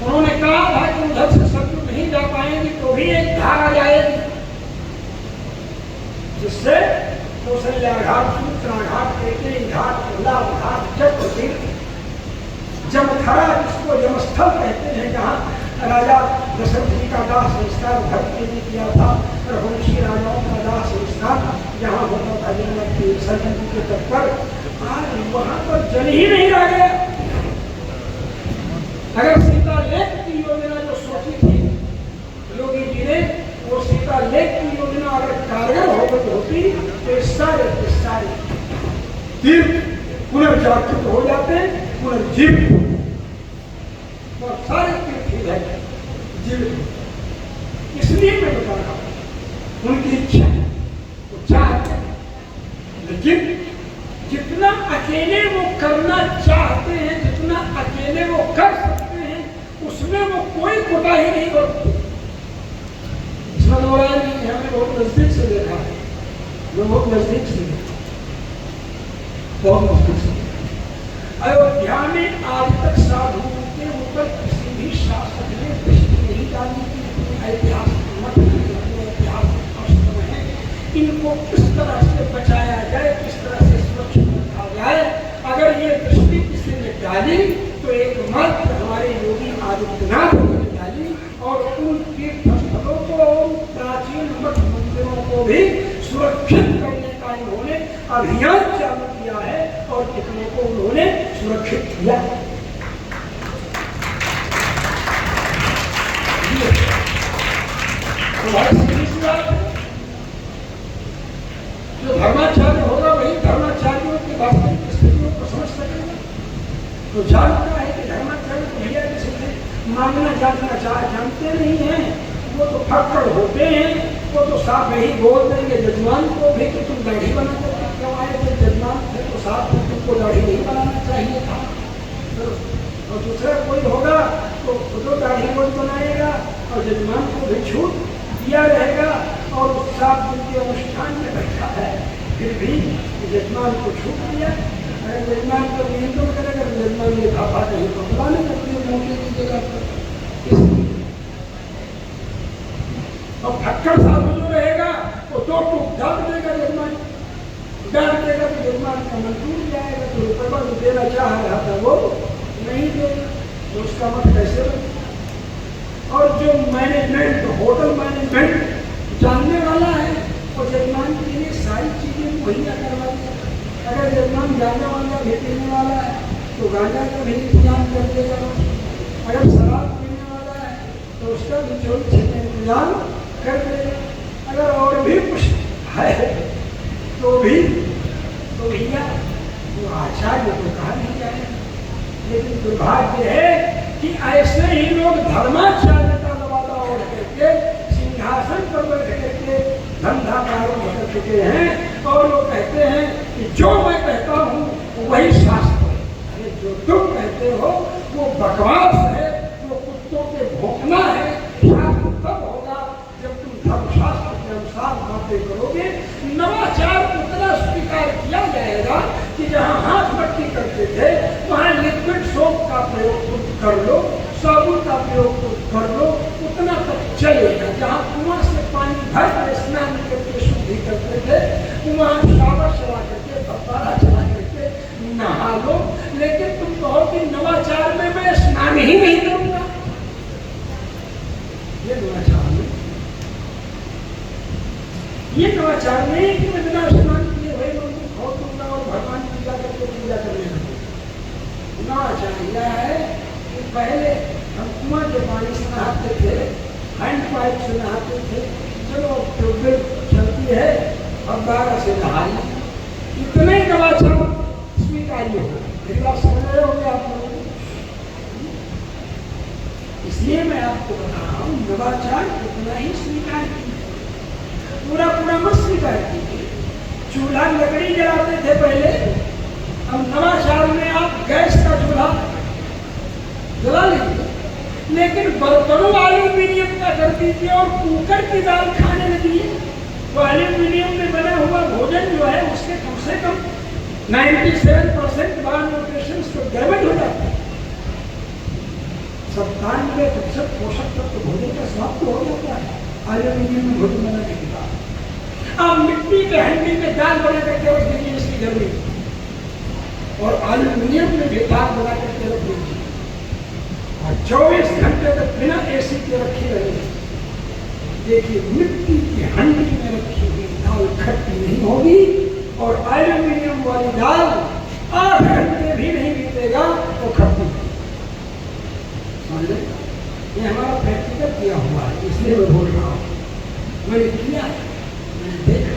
उन्होंने कहा था कि उधर से सब लोग नहीं जा पाएंगे तो भी एक धारा जाएगी, जिससे कौशल्या घाट, सूत्रा घाट, केकई घाट, प्रहलाद घाट, चक्रतीर्थ, जमथरा जिसको जमस्थल कहते हैं, जहाँ राजा दशरथ जी का दाह संस्कार भक्त ने किया था, रघुवंशी राजाओं का दाह संस्कार जहाँ होता था जनमत के विसर्जन के तट पर, आज वहाँ पर जल ही नहीं रह गया। अगर सीता लेक की योजना जो सोची थी योगी जी ने, वो सीता लेक की योजना अगर कारगर होती तो सारे तीर्थ पुनर्जागृत हो जाते, पुनर्जीवित, और सारे तीर्थ जीवित। इसलिए मैं बता रहा हूं उनकी इच्छा, वो चाहते हैं, लेकिन जितना अकेले वो करना चाहते हैं, जितना अकेले वो कर सकते हैं, उसमें वो कोई कोताही नहीं बरतते। इसमें हो रहा नहीं, हमने बहुत नजदीक से देखा है, बहुत नजदीक से देखा, बहुत नजदीक से। अयोध्या में आज तक साधुओं के ऊपर किसी भी शासक ने दृष्टि नहीं डाली कि ऐतिहासिक मत ऐतिहासिक अवसर है, इनको किस तरह से बचाया जाए, किस तरह से सुरक्षित रखा जाए। अगर ये दृष्टि किसी ने डाली तो एकमात्र हमारे योगी आदित्यनाथ ने डाली, और उन तीर्थ स्थलों को, प्राचीन मठ मंदिरों को भी सुरक्षित करने का इन्होंने अभियान चालू किया है और कितनों को उन्होंने सुरक्षित किया। जो धर्माचार्य होगा वही धर्माचार्यों की वास्तविक स्थितियों को समझ सकेगा। तो जानता है कि धर्माचार्य को भैया किसी से मांगना जानते नहीं हैं, वो तो फक्कड़ होते हैं, वो तो साफ यही बोल देंगे जजमान को भी कि तुम दाढ़ी बना करके क्यों आए थे, जजमान थे तो साफ तुमको दाढ़ी नहीं बनाना चाहिए था। और दूसरा कोई होगा तो खुद दाढ़ी रोज बनाएगा और जजमान को भी छूट दिया रहेगा, और उस सात दिन के अनुष्ठान में बैठा है फिर भी जजमान को छूट दिया। अगर जजमान को नियंत्रण करेगा तो जजमान ने धापा नहीं तो बुलाने करती है मौके की जगह पर। और फक्कड़ साधु जो रहेगा वो दो टूक डाल देगा, जजमान डाल देगा तो जजमान का मन टूट जाएगा, तो रुपये जो देना चाह रहा था वो नहीं देगा, तो उसका मत कैसे बने। और जो मैनेजमेंट, होटल मैनेजमेंट जानने वाला है और जजमान के लिए सारी चीजें मुहैया करवा देगा। अगर जजमान जानने वाला भी पीने वाला है तो गांजा का भी इंतजाम कर देगा, अगर शराब पीने वाला है तो उसका भी चोरी छीनने इंतजाम कर देगा, अगर और भी कुछ है तो भी तो भैया वो आचार्य को कहा नहीं जाएगा। लेकिन दुर्भाग्य है कि ऐसे ही लोग धर्माचार्य का दबाव ओढ़ करके सिंहासन पर बैठ करके धंधा प्रारंभ कर चुके हैं, और वो कहते हैं कि जो मैं कहता हूँ वही शास्त्र है, जो तुम कहते हो वो बकवास है, वो कुत्तों के भौंकना है। शास्त्र तब होगा जब तुम धर्मशास्त्र के अनुसार बातें करोगे। नवाचार उतना स्वीकार किया जाएगा कि जहाँ हाथ मट्टी करते थे वहाँ लिक्विड सोप का प्रयोग कर लो, साबुन का प्रयोग कर लो, उतना तक चलेगा। जहाँ कुआं से पानी वहाँ शावर चला करके फव्वारा चला करके नहा लो, लेकिन तुम कहो कि नवाचार में मैं स्नान ही नहीं करूंगा। ये नवाचार नहीं कि मैं बिना स्नान किए भाई मंदिर खोल दूंगा और भगवान की पूजा करके पूजा करने लगूंगा। नवाचार यह है कि पहले हम कुआं के पानी से नहाते थे, हैंड पाइप से नहाते थे, चलो ट्यूबवेल चलती है अब 12 से नहा ली, इतने ही नवाचार स्वीकार्य हो। मेरी बात समझ रहे होंगे आप लोग? इसलिए मैं आपको बता रहा हूँ नवाचार उतना ही स्वीकार्य, पूरा मत स्वीकार कीजिए। चूल्हा लकड़ी जलाते थे पहले, अब नवाचार में आप गैस का चूल्हा जला लीजिए, लेकिन बर्तनों एल्यूमिनियम का कर दीजिए और कुकर की दाल खाने लगिए, तो एल्यूमिनियम में बना हुआ भोजन जो है उसके कम से कम 97% बार न्यूट्रिशन तो डैमेज हो जाता है। 97% पोषक तत्व भोजन का समाप्त हो जाता है एल्यूमिनियम में भोजन बनाने के बाद। आप मिट्टी के हंडी में दाल बना करके रख दीजिए इसकी जरूरत, और एल्यूमिनियम में भी दाल बना करके रख दीजिए और 24 घंटे तक बिना एसी के रखी रहेगी। देखिए मिट्टी की हंडी में रखी हुई दाल खट्टी नहीं होगी, और एल्यूमिनियम वाली दाल 8 घंटे भी नहीं बीतेगा तो खट्टी। समझ, ये हमारा प्रैक्टिकल किया हुआ है, इसलिए मैं बोल रहा हूँ, मैंने किया है, मैंने देखा।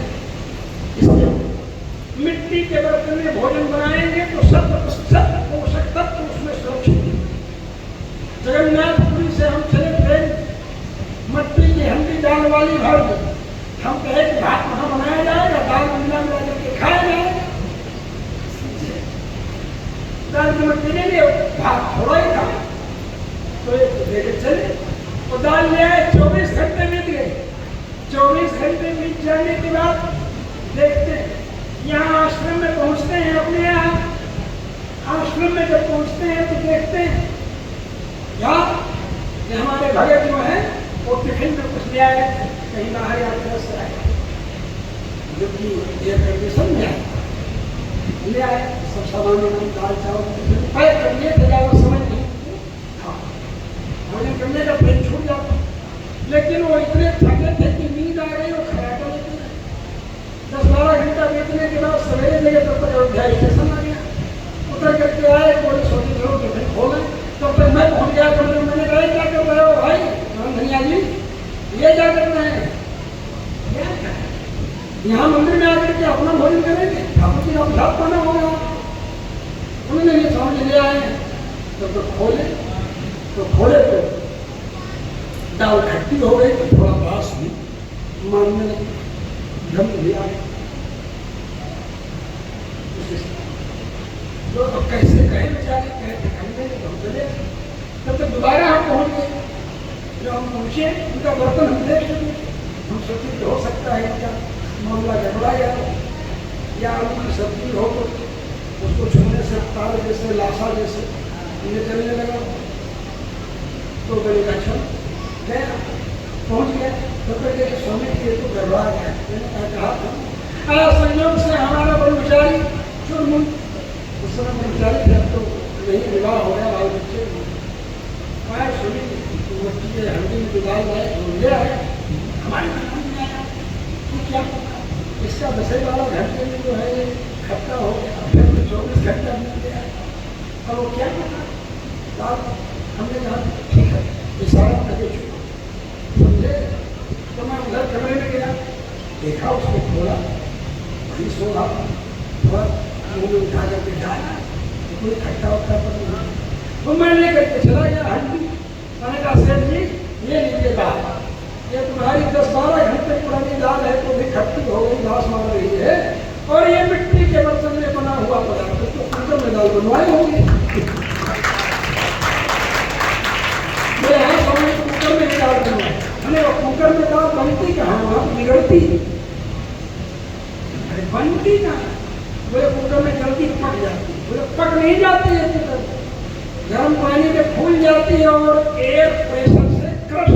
इसलिए मिट्टी के बर्तन में भोजन बनाएंगे तो 100% पोषक तत्व उसमें सुरक्षित है। जगन्नाथपुरी से हम चले ट्रेन, मिट्टी की हंडी दाल वाली भर दी, हम कहे कि भात वहां बनाया जाएगा, दाल मिला मिला करके खाया जाएगा। दाल की मिट्टी नहीं ले, भात थोड़ा ही था तो एक लेके चले, तो दाल ले आए। 24 घंटे बीत गए। 24 घंटे बीत जाने के बाद देखते हैं, यहाँ आश्रम में पहुंचते हैं, अपने यहाँ आश्रम में जब पहुंचते हैं तो देखते हैं क्या कि हमारे भगत जो है वो टिफिन में कुछ ले आए थे, कहीं बाहर यात्रा से आए, जो कि एयर कंडीशन में आए, ले आए सब सामान, दाल चावल पैक कर लिए थे, ज़्यादा समझ नहीं भोजन करने का पेट छूट जाता, लेकिन वो इतने थके थे कि नींद आ गई और खराटा लेते हैं। 10-12 घंटा बीतने के बाद सवेरे जगह तब तक अयोध्या स्टेशन आ गया, उतर करके आए, कोई सोची चलो टिफिन खोले, तब तक मैं पहुंच गया। तो मैंने कहा क्या कर रहे हो भाई? धनिया जी ये क्या करना है? यहाँ मंदिर में आकर के अपना भोजन करेंगे, ठाकुर जी का प्रसाद पाना होगा। उन्होंने ये समझ ले आए, तो खोले तो दाल खट्टी हो गई, तो थोड़ा बास भी मारने लगी, गंध भी आ गई। तो कैसे कहे बेचारे, कहे हम चले, तब तक दोबारा हम पहुंच गए। जब हम पहुंचे उनका बर्तन हम देख चुके, हम सोचे कि हो सकता है क्या मामला गड़बड़ा गया, या आलू की सब्जी हो तो उसको छूने से तार जैसे लाशा जैसे निकलने लगा, तो मैंने अच्छा गया, पहुंच गया, तो कहते कि स्वामी जी ये तो गड़बड़ा गया। मैंने कहा था संयोग से हमारा ब्रह्मचारी चुनमुन, उस समय ब्रह्मचारी थे, तो नहीं विवाह हो गया, बाल बच्चे आए, सुनी मट्टी के हंडी में दाल लाए, ले आए, हमारे मन में आया कि क्या इसका 10-12 घंटे में जो है ये खट्टा हो गया, फिर 24 घंटा मिल गया, और वो क्या करता दाल। हमने कहा ठीक है, इशारा करके चुका, समझे। तो मैं उधर कमरे में गया, देखा उसको खोला, वही सो रहा, थोड़ा मुँह में उठा करके जाया, कोई खट्टा वट्टा पर नहीं, तो मैं लेकर के चला गया हंडी। मैंने कहा सेठ जी ये लीजिए दाल, ये तुम्हारी 10-12 घंटे पुरानी दाल है तो भी खट्टी हो गई, घास मार रही है, और ये मिट्टी के बर्तन में बना हुआ पदार्थ तो कुकर में दाल बनवाई होगी। कुकर में दाल बनवाई, मैंने कुकर में दाल बनती कहाँ, वहाँ बिगड़ती, अरे बनती कहाँ, बोले कुकर में जल्दी पक जाती, बोले पक नहीं जाती है कुकर, गर्म पानी में फूल जाती है और एयर प्रेशर से क्रश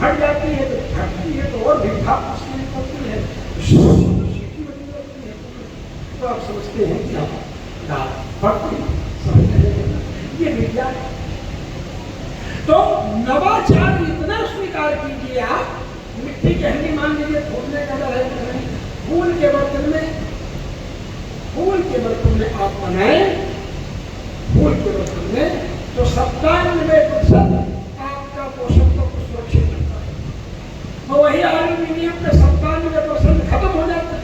हट जाती है, तो फटती और भी भाप उसकी निकलती है, सीटी बनी रहती है, तो आप समझते हैं कि आप दाल बढ़ती समझ रहे, ये विज्ञान है। तो नवाचार इतना स्वीकार कीजिए आप, मिट्टी की हंडी मान लीजिए फूलने का डर है, फूल के बर्तन में आप बनाए, फूल के बर्तन में, तो 97% आपका पोषक तत्व सुरक्षित रहता है। और वही एल्यूमिनियम का 97% खत्म हो जाता है।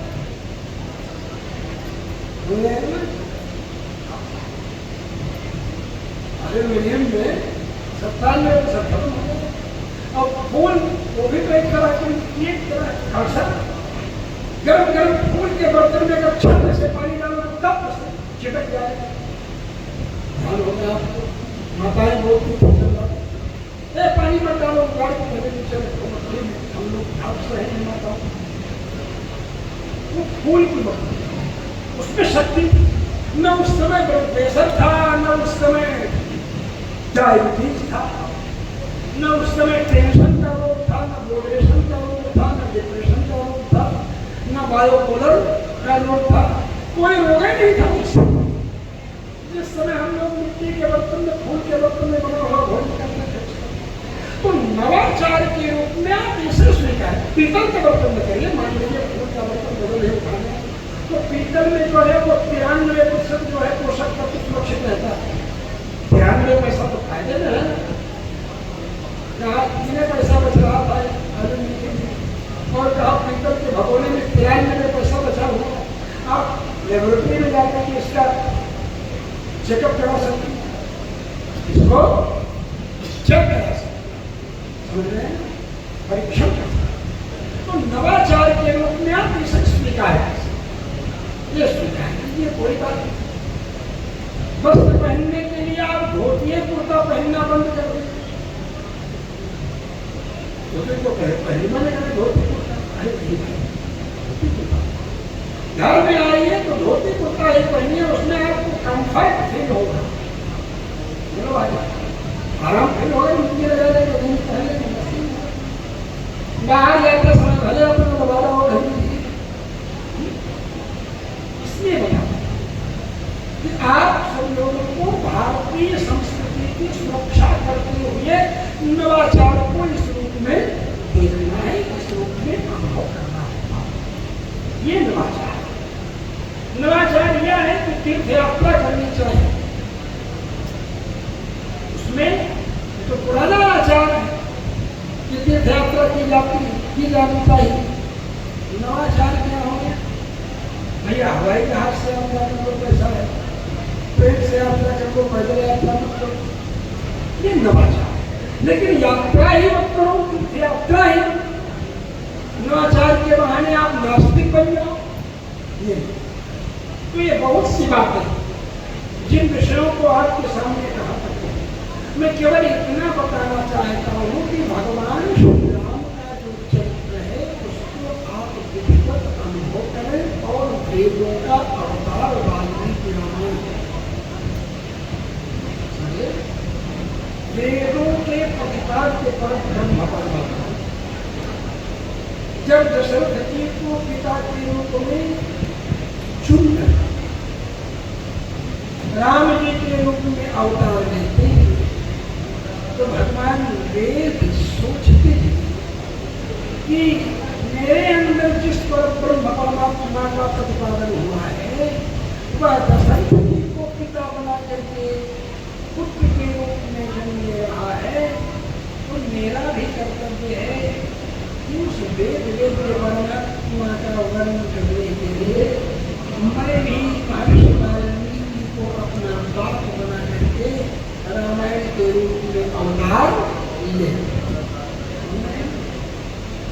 एल्यूमिनियम में 97% खत्म हो जाता है। और फूल वो भी तो एक तरह की गरम फूल के बर्तन में अगर छन्ने से पानी डालो तो तब चिपक जाएगा। ध्यान होगा आपको, माताएं बोलती थी पानी मत डालो, गाड़ी को पहले नीचे रखो, हम लोग आपसे है माताओं। वो फूल की बर्तन, उसमें शक्ति न उस समय ब्लड प्रेशर था, न उस समय डायबिटीज था, न उस समय टेंशन का रोग था, न मोटिवेशन का रोग था, न डिप्रेशन का रोग था, न बायोपोलर का रोग था, कोई रोग ही नहीं था उस समय। जिस समय हम लोग मिट्टी के बर्तन में, फूल के बर्तन में बना हुआ भोजन करते थे, तो नवाचार के रूप में आप इसे स्वीकार, पीतल के बर्तन में करिए, मान लीजिए फूल का बर्तन बदल है उठाने, तो पीतल में जो है वो 93% जो है पोषक तत्व सुरक्षित रहता है। 93% तो फायदे में है, कहा 3 पैसा बच रहा था और कहा पीतल के भगोने में 93 बचा हुआ। आप लेबोरेटरी में जाकर के इसका चेकअप करा सकते हैं, इसको चेक करा सकते हैं, समझ रहे हैं, परीक्षण कर सकते। तो नवाचार के रूप में आप इसे स्वीकार कर सकते, ये स्वीकार कीजिए, कोई बात नहीं। वस्त्र पहनने के लिए आप धोती कुर्ता पहनना बंद कर दें, धोती को पहले मैंने कहा धोती कुर्ता, घर में आइए तो धोती कुर्ता ही पहनिए, उसमें आपको कंफर्ट फील होगा, आराम फील होगा। मुझे लगा पहले बाहर जाते समय भले अपना दोबारा हो घर में, इसलिए बता कि आप सब लोगों को भारतीय संस्कृति की सुरक्षा करते हुए नवाचार को इस रूप में देखना है, इस रूप में अनुभव करना है। ये नवाचार यह है कि तीर्थ यात्रा करनी चाहिए, उसमें तो पुराना आचार है कि तीर्थ यात्रा की जानी चाहिए। नवाचार क्या हो गया, भैया हवाई जहाज से आप जाने को पैसा है, ट्रेन से यात्रा कर लो, पैदल यात्रा मत करो, ये नवाचार है। लेकिन यात्रा ही मत करो, तीर्थ यात्रा ही, नवाचार के बहाने आप नास्तिक बन जाओ, तो ये बहुत सी बात है जिन विषयों को आपके सामने कहा करते हैं। मैं केवल इतना बताना चाहता हूँ कि भगवान श्री राम का जो चरित्र है उसको आप विधिवत अनुभव करें, और वेदों का अवतार वाल्मीकि रामायण, वेदों के प्रतिपाद्य पर ब्रह्म परमात्मा जब दशरथ जी को पिता के रूप में चुनकर राम जी के रूप में अवतार लेते हैं, तो भगवान वेद सोचते हैं कि मेरे अंदर जिस पर ब्रह्म परमात्मा का प्रतिपादन हुआ है वह दशरथ जी को पिता बना करके पुत्र के रूप में जन्म ले रहा है, तो मेरा भी कर्तव्य है कि उस वेद के परमात्मा का वर्णन करने के लिए मैं भी महर्षि वाल्मीकि को अपना बाप बना करके रामायण के रूप में अवतार ले।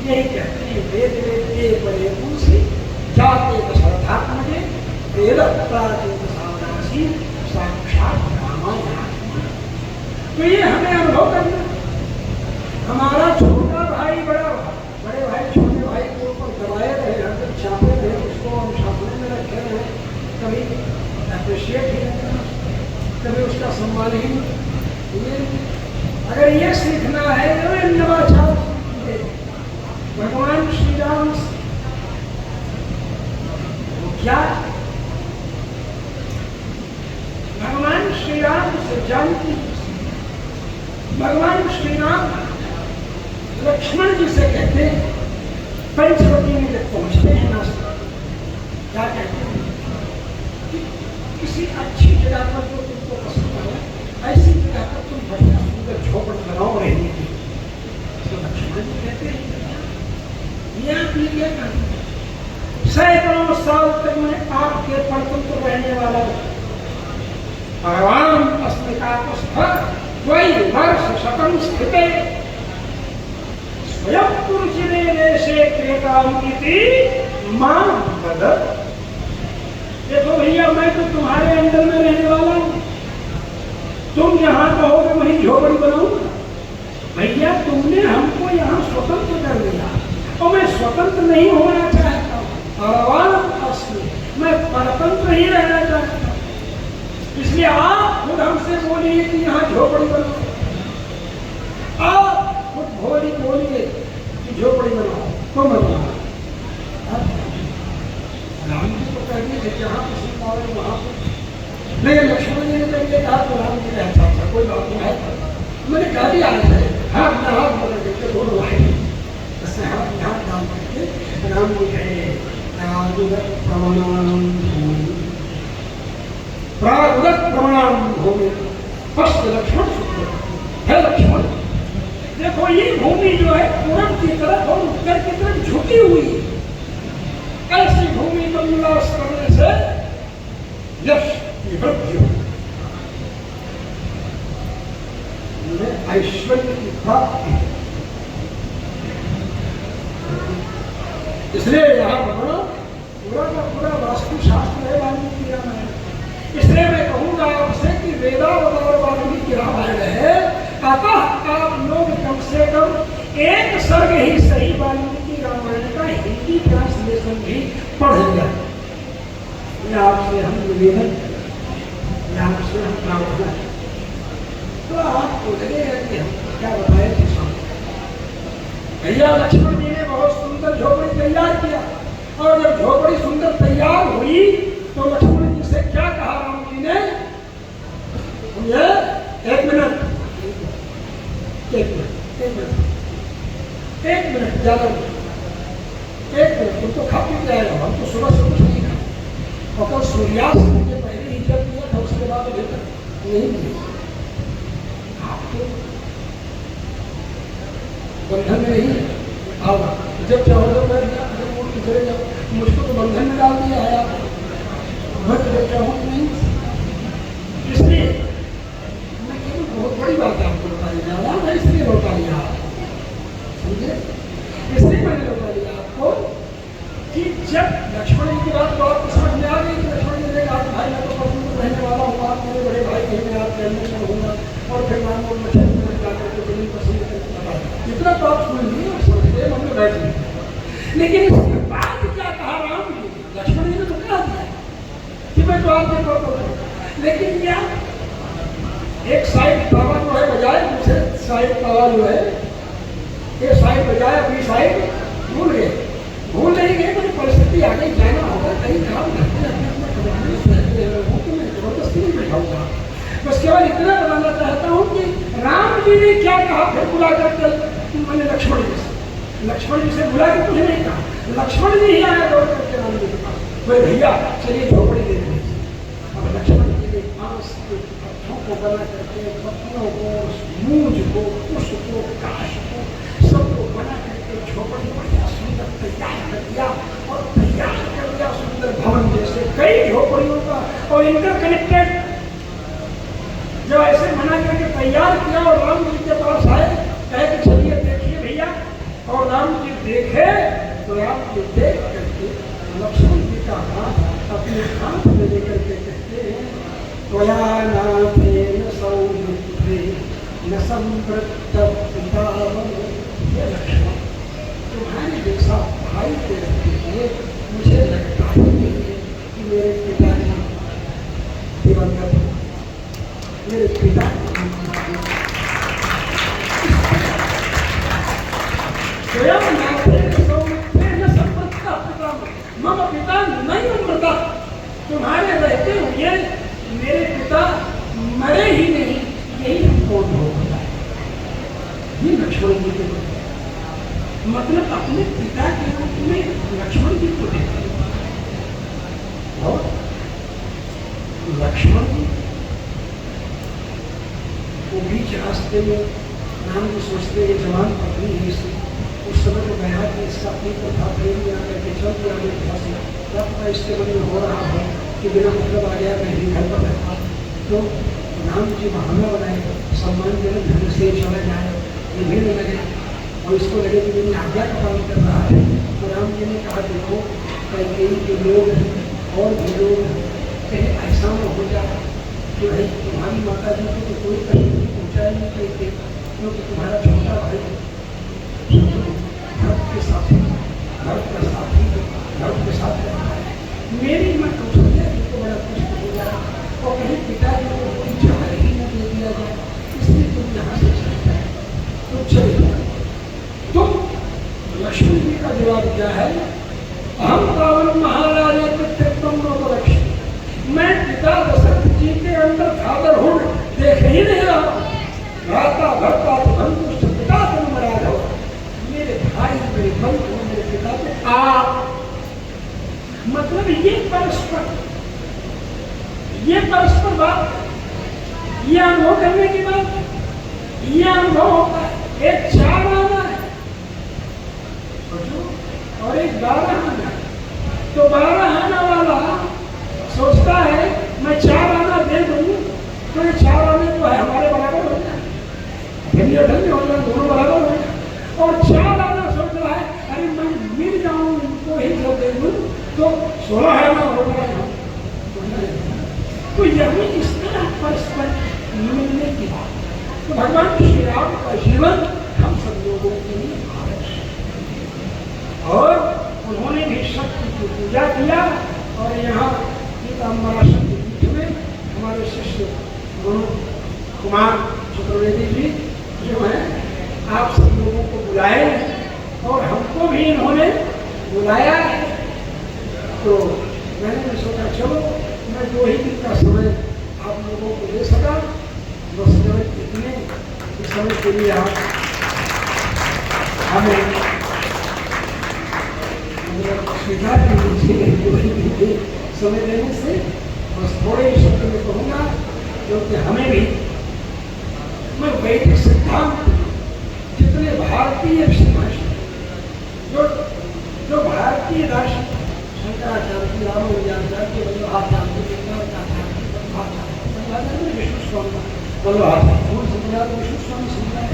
यही कहते हैं वेद के बड़े पुरुष जाते दशरथात्मके वेद प्राचीन सावरासी साक्षात रामायण। तो ये हमें अनुभव करना, हमारा छोटा भाई बड़े भाई छोटे भाई के ऊपर दबाए रहे, हर छापे रहे, उसको हम शासन में रखे रहे, कभी अप्रिशिएट ही नहीं करना, कभी उसका सम्मान ही नहीं। अगर ये सीखना है तो नवाचार भगवान श्री राम क्या भगवान श्री राम से जानती, भगवान श्री राम लक्ष्मण जी से कहते हैं, पंचवटी में जब पहुंचते हैं ना, क्या कहते हैं कि किसी अच्छी जगह पर जो तुमको पसंद है ऐसी जगह पर तुम बढ़िया सुंदर झोपड़ बनाओ रहने की। तो लक्ष्मण जी कहते हैं ये आप क्या करते हैं, सैकड़ों साल तक मैं आपके परतंत्र रहने वाला हूं। भगवान अस्मिता वही वर्ष शतम स्थित स्वयं पुरुषिने देशे क्रेतामिति मां वद। देखो भैया, मैं तो तुम्हारे अंदर में रहने वाला हूं, तुम जहां कहोगे वहीं झोपड़ी बनाऊंगा। भैया तुमने हमको यहाँ स्वतंत्र कर दिया और मैं स्वतंत्र नहीं होना चाहता हूँ, मैं परतंत्र ही रहना चाहता हूँ। इसलिए आप खुद हमसे बोलिए कि यहाँ झोपड़ी बनाओ, आप खुद बोलिए कि झोपड़ी बनाओ, तो बनाओ। राम जी तो कह दिए थे जहाँ किसी पावे वहाँ पर, लेकिन लक्ष्मण जी ने तो ये कहा तो राम जी ने अच्छा था, कोई बात नहीं है, मैंने कहा भी आए थे हाथ में हाथ बदल देते दोनों भाई, उससे हाथ में हाथ डाल करके राम जी कहे प्रागुदत प्रमाण भूमि पश्च लक्ष्मण सूत्र। है लक्ष्मण, देखो ये भूमि जो है पूरब की तरफ और उत्तर की तरफ झुकी हुई है। ऐसी भूमि पर निवास करने से यश की वृद्धि हो, ऐश्वर्य की प्राप्ति। इसलिए यहाँ पर पूरा का पूरा वास्तुशास्त्र है वाल्मीकि रामायण। इसलिए मैं कहूँगा आपसे कि वेदावतार वाल्मीकि रामायण है, अतः आप लोग कम से कम एक सर्ग ही सही वाल्मीकि रामायण का हिंदी ट्रांसलेशन भी पढ़ेंगे। ये आपसे हम निवेदन, आपसे हम प्रार्थना, तो आपको लगेगा कि हम क्या बताए थे। भैया लक्ष्मण जी ने बहुत सुंदर झोपड़ी तैयार किया, और जब झोपड़ी सुंदर तैयार हुई तो लक्ष्मण जी से क्या कहा राम जी ने, ये एक मिनट ज्यादा, एक मिनट तुम तो खा पी जाएगा, हम तो सुबह से कुछ नहीं खा, और कल सूर्यास्त के पहले ही जब दिया था, उसके बाद अभी तक नहीं दिया। आपको बंधन में नहीं आओ, जब चाहो जब मैं चले जाओ, मुझको तो बंधन में डाल दिया है आप, जब चाहो नहीं। इसलिए मैं केवल बहुत बड़ी बात आपको बताई जा रहा है, इसलिए बता दिया समझे, इसलिए मैंने बता दिया आपको कि जब लक्ष्मण जी की बात तो आपको समझ में आ गई कि लक्ष्मण जी ने कहा भाई मैं तो परतंत्र रहने वाला हूँ, आप मेरे बड़े भाई हैं, मैं आपके अंदर में रहूँगा, और फिर राम को लक्ष्मण जी जाकर के जमीन पसंद करके बता इतना तो आप सुन लिए और समझ गए, हमने बैठ लिया। लेकिन इसके बाद क्या कहा राम जी, लक्ष्मण जी ने तो कहा दिया कि मैं तो आपके परतंत्र हूँ, लेकिन क्या एक साइड तावा जो है बजाय, दूसरे साइड तावा जो है, ये साइड बजाय अपनी साइड भूल गए, भूल नहीं गए, मुझे परिस्थिति आ गई, जाना होगा कहीं काम करते अपने लोगों को मैं जबरदस्ती नहीं बैठाऊंगा। बस केवल इतना बताना चाहता हूँ कि राम जी ने क्या कहा, फिर बुला करके मैंने लक्ष्मण जी से बुला के कुछ नहीं कहा, लक्ष्मण जी ही आया दौड़ करके राम जी के पास, बोले भैया चलिए झोपड़ी दे दीजिए। अब लक्ष्मण जी ने बांस के पत्थरों को बना करके, पत्तियों को, मूंज को, पुष्प को, काश को, सबको बना करके झोपड़ी बढ़िया सुंदर तैयार कर दिया, और तैयार कर दिया सुंदर भवन जैसे कई झोपड़ियों का, और इंटरकनेक्टेड जो ऐसे बना करके तैयार किया। और राम जी के पास आए, कहे कि चलिए देखिए भैया, और राम जी देखे तो राम जी देख करके लक्ष्मण जी का हाथ अपने हाथ में लेकर के कहते हैं, त्वयानाथेन सौमित्रे न संवृत्त पिता। ये लक्ष्मण तुम्हारे जैसा भाई के लिए मुझे लगता ही नहीं है कि मेरे पिताजी दिवंगत, मेरे पिता स्वयं थे। और लक्ष्मण जी वो बीच रास्ते में राम जी सोचते हैं जवान पत्नी है इसे, उस समय तो गया कि इसका अपनी प्रथा प्रेम में आकर के चल दिया मैं फंसी, क्या पता इसके मन में हो रहा हो कि बिना मतलब आ गया मैं ही घर पर रहता। तो राम जी बहाना बनाए, सम्मानजनक ढंग से चला जाए, ये भीड़ लगे और इसको लगे कि मेरी आज्ञा का पालन कर रहा है। तो राम जी ने कहा देखो कई जो लोग हैं और भी लोग कहीं ऐसा न हो जाए कि भाई तुम्हारी माता जी को तो कोई कहीं नहीं पहुँचाए नहीं कहते, क्योंकि तुम्हारा छोटा भाई घर के साथ रहता है, मेरी मैं तो समझा तो बड़ा कुछ हो जाए और कहीं पिताजी को कोई जहर ही न दे दिया जाए, इसलिए तुम यहाँ से चलता है तो चले जाए। तो लक्ष्मण जी का जवाब क्या है, हम रावण महाराजा पितृत्वम लक्ष्मी, मैं पिता दशरथ जी के अंदर फादरहुड देख ही नहीं रहा, भ्राता भर्ता धनुष पिता जन्म राघव, मेरे भाई मेरे बंधु मेरे पिता तो आप, मतलब ये परस्पर बात, ये अनुभव करने की बात, ये अनुभव होता है। एक 4 आना है और एक 12 आना है, तो 12 आना वाला सोचता है मैं 4 आना दे दूँ तो ये 4 आने तो है हमारे बराबर हो जाए, हो जाए दोनों बराबर हो जाए, और 4 आना सोच रहा है अरे मैं मिल जाऊँ उनको ही जो दे दूँ तो 16 आना हो जाएगा। तो यही इस तरह परस्पर मिलने की बात, तो भगवान श्री राम का जीवन हम सब लोगों के लिए आवश्यक, और उन्होंने भी शक्ति की पूजा किया। और यहाँ पीताम्बरा शक्ति में हमारे शिष्य गुरु कुमार चतुर्वेदी जी जो है आप सब लोगों को बुलाए और हमको भी इन्होंने बुलाया है, तो मैंने भी सोचा चलो मैं 2 ही दिन का समय आप लोगों को दे सका, बस इतने समय के लिए आप हमें स्वीकार कीजिए समय देने से। बस थोड़े ही शब्द में कहूँगा क्योंकि हमें भी मैं वैदिक सिद्धांत जितने भारतीय जो भारतीय राष्ट्र शंकराचार्य रामानुजाचार्य वल्लभाचार्य विष्णु स्वामी वल्लभाचार्य विष्णु स्वामी समुदाय,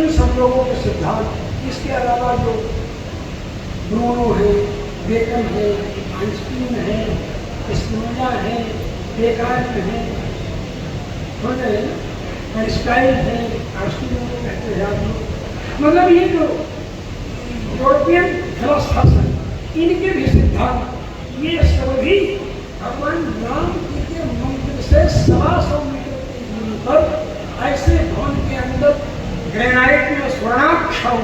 इन सब लोगों के सिद्धांत, इसके अलावा जो ब्रूनो है, बेकन है, आइंस्टीन है, स्पिनोजा है, डेकार्ट है, आइंस्टाइन है, आइंस्टीन कहते हैं आप लोग, मतलब ये जो यूरोपियन फिलोसफर्स हैं इनके भी सिद्धांत, ये सभी भगवान राम जी के मंदिर से 125 मीटर की दूरी पर ऐसे भवन के अंदर ग्रेनाइट में स्वर्णाक्षर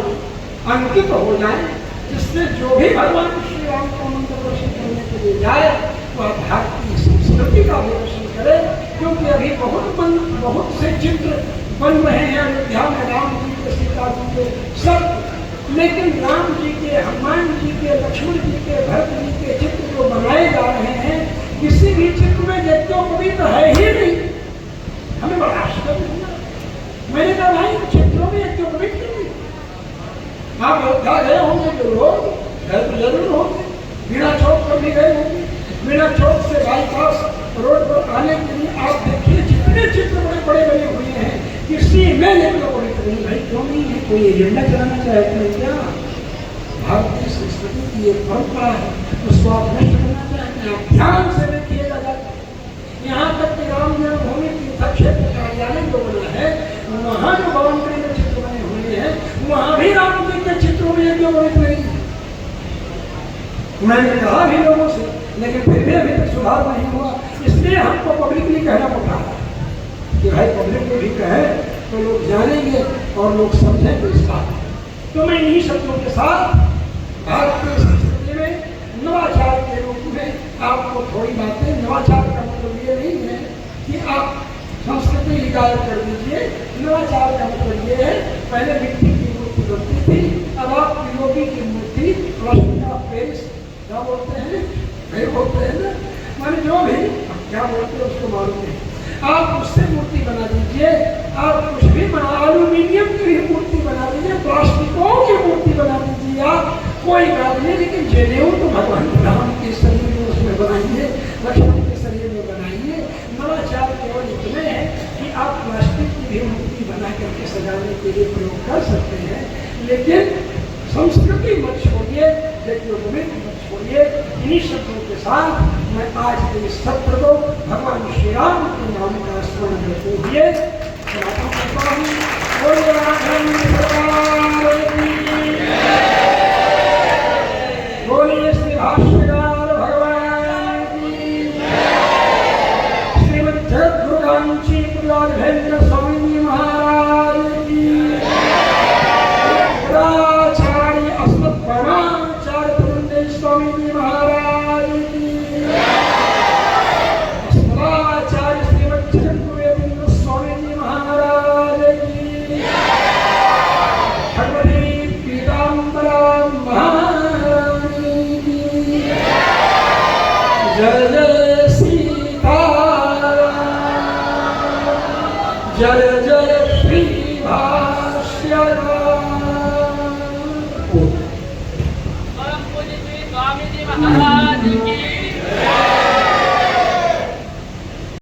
अंकित हो जाए, जिससे जो भी भगवान श्री राम का मंदिर दर्शन करने के लिए जाए वह भारतीय संस्कृति का दर्शन करे। क्योंकि अभी बहुत से चित्र बन रहे हैं अयोध्या में, राम जी के, सीता जी के, सब, लेकिन राम जी के, हनुमान जी के, लक्ष्मण जी के, भरत जी के चित्र जो बनाए जा रहे हैं, किसी भी चित्र में व्यक्तियों पवित्र है ही नहीं। हमें बड़ा आश्चर्य हुआ, मैंने कहा भाई चित्रों में व्यक्तियों पवित्र नहीं। आप अयोध्या गए होंगे जो लोग, घर पर जरूर होंगे, मीना चौक पर भी गए होंगे, मीना चौक से बाईपास रोड पर आने के लिए आप देखिए जितने चित्र बड़े बड़े बने हुए हैं, किसी में व्यक्तियों पवित्र नहीं। भाई क्यों नहीं है, कोई एजेंडा चलाना चाहते हैं क्या? भारतीय संस्कृति की एक परंपरा है, उसको आप नष्ट करना चाहते हैं। आप ध्यान से देखिएगा जाकर, यहाँ तक कि राम जन्मभूमि तीर्थ क्षेत्र कार्यालय जो बना है, वहाँ जो बाउंड्री में चित्र बने हुए हैं, वहाँ भी राम जी के चित्रों में एक पवित्र नहीं है। मैंने कहा भी लोगों से, लेकिन फिर भी अभी तक सुधार नहीं हुआ। इसलिए हमको पब्लिकली कहना पड़ रहा है कि भाई पब्लिक को भी कहे तो लोग जानेंगे और लोग समझेंगे इस बात। तो मैं इन्हीं शब्दों के साथ भारतीय संस्कृति में नवाचार के रूप में आपको थोड़ी बातें, नवाचार का मतलब ये नहीं है कि आप संस्कृति ही गायब कर दीजिए। नवाचार का मतलब ये है, पहले मिट्टी की मूर्ति बनती थी, अब आप पीओपी की मूर्ति, रोशनी का पेस्ट, बोलते हैं, नहीं बोलते हैं ना, माने जो भी क्या बोलते हैं उसको मालूम है। आप उससे मूर्ति बना दीजिए, आप कुछ भी बना, एल्यूमिनियम की भी मूर्ति बना दीजिए, प्लास्टिकों की मूर्ति बना दीजिए, आप कोई बात नहीं, लेकिन जनेऊ तो भगवान राम के शरीर में उसमें बनाइए, लक्ष्मण के शरीर में बनाइए। नवाचार केवल इतने हैं कि आप प्लास्टिक की भी मूर्ति बना करके सजाने के लिए प्रयोग कर सकते हैं, लेकिन संस्कृति मत छोड़िए, देखिए मत छोड़िए। इन्हीं शब्दों के साथ मैं आज के इस सत्र को भगवान श्री राम के नाम का स्मरण करते हुए समापन करता हूँ। बोलिए श्री भाष्यकार भगवान की, श्रीमद् जगद्गुरु कांची राघवेंद्र स्वामी महाराज की, आचार्य अस्मत् परमाचार्य पुरंदर स्वामी जी महाराज की, अस्मदाचार्य श्रीमद् जगद्गुरु स्वामी जी महाराज की, भगवती पीताम्बरा महारानी की, जय जय सीताराम, जय जय श्री भाष्यकार। स्वामी जी महाराज की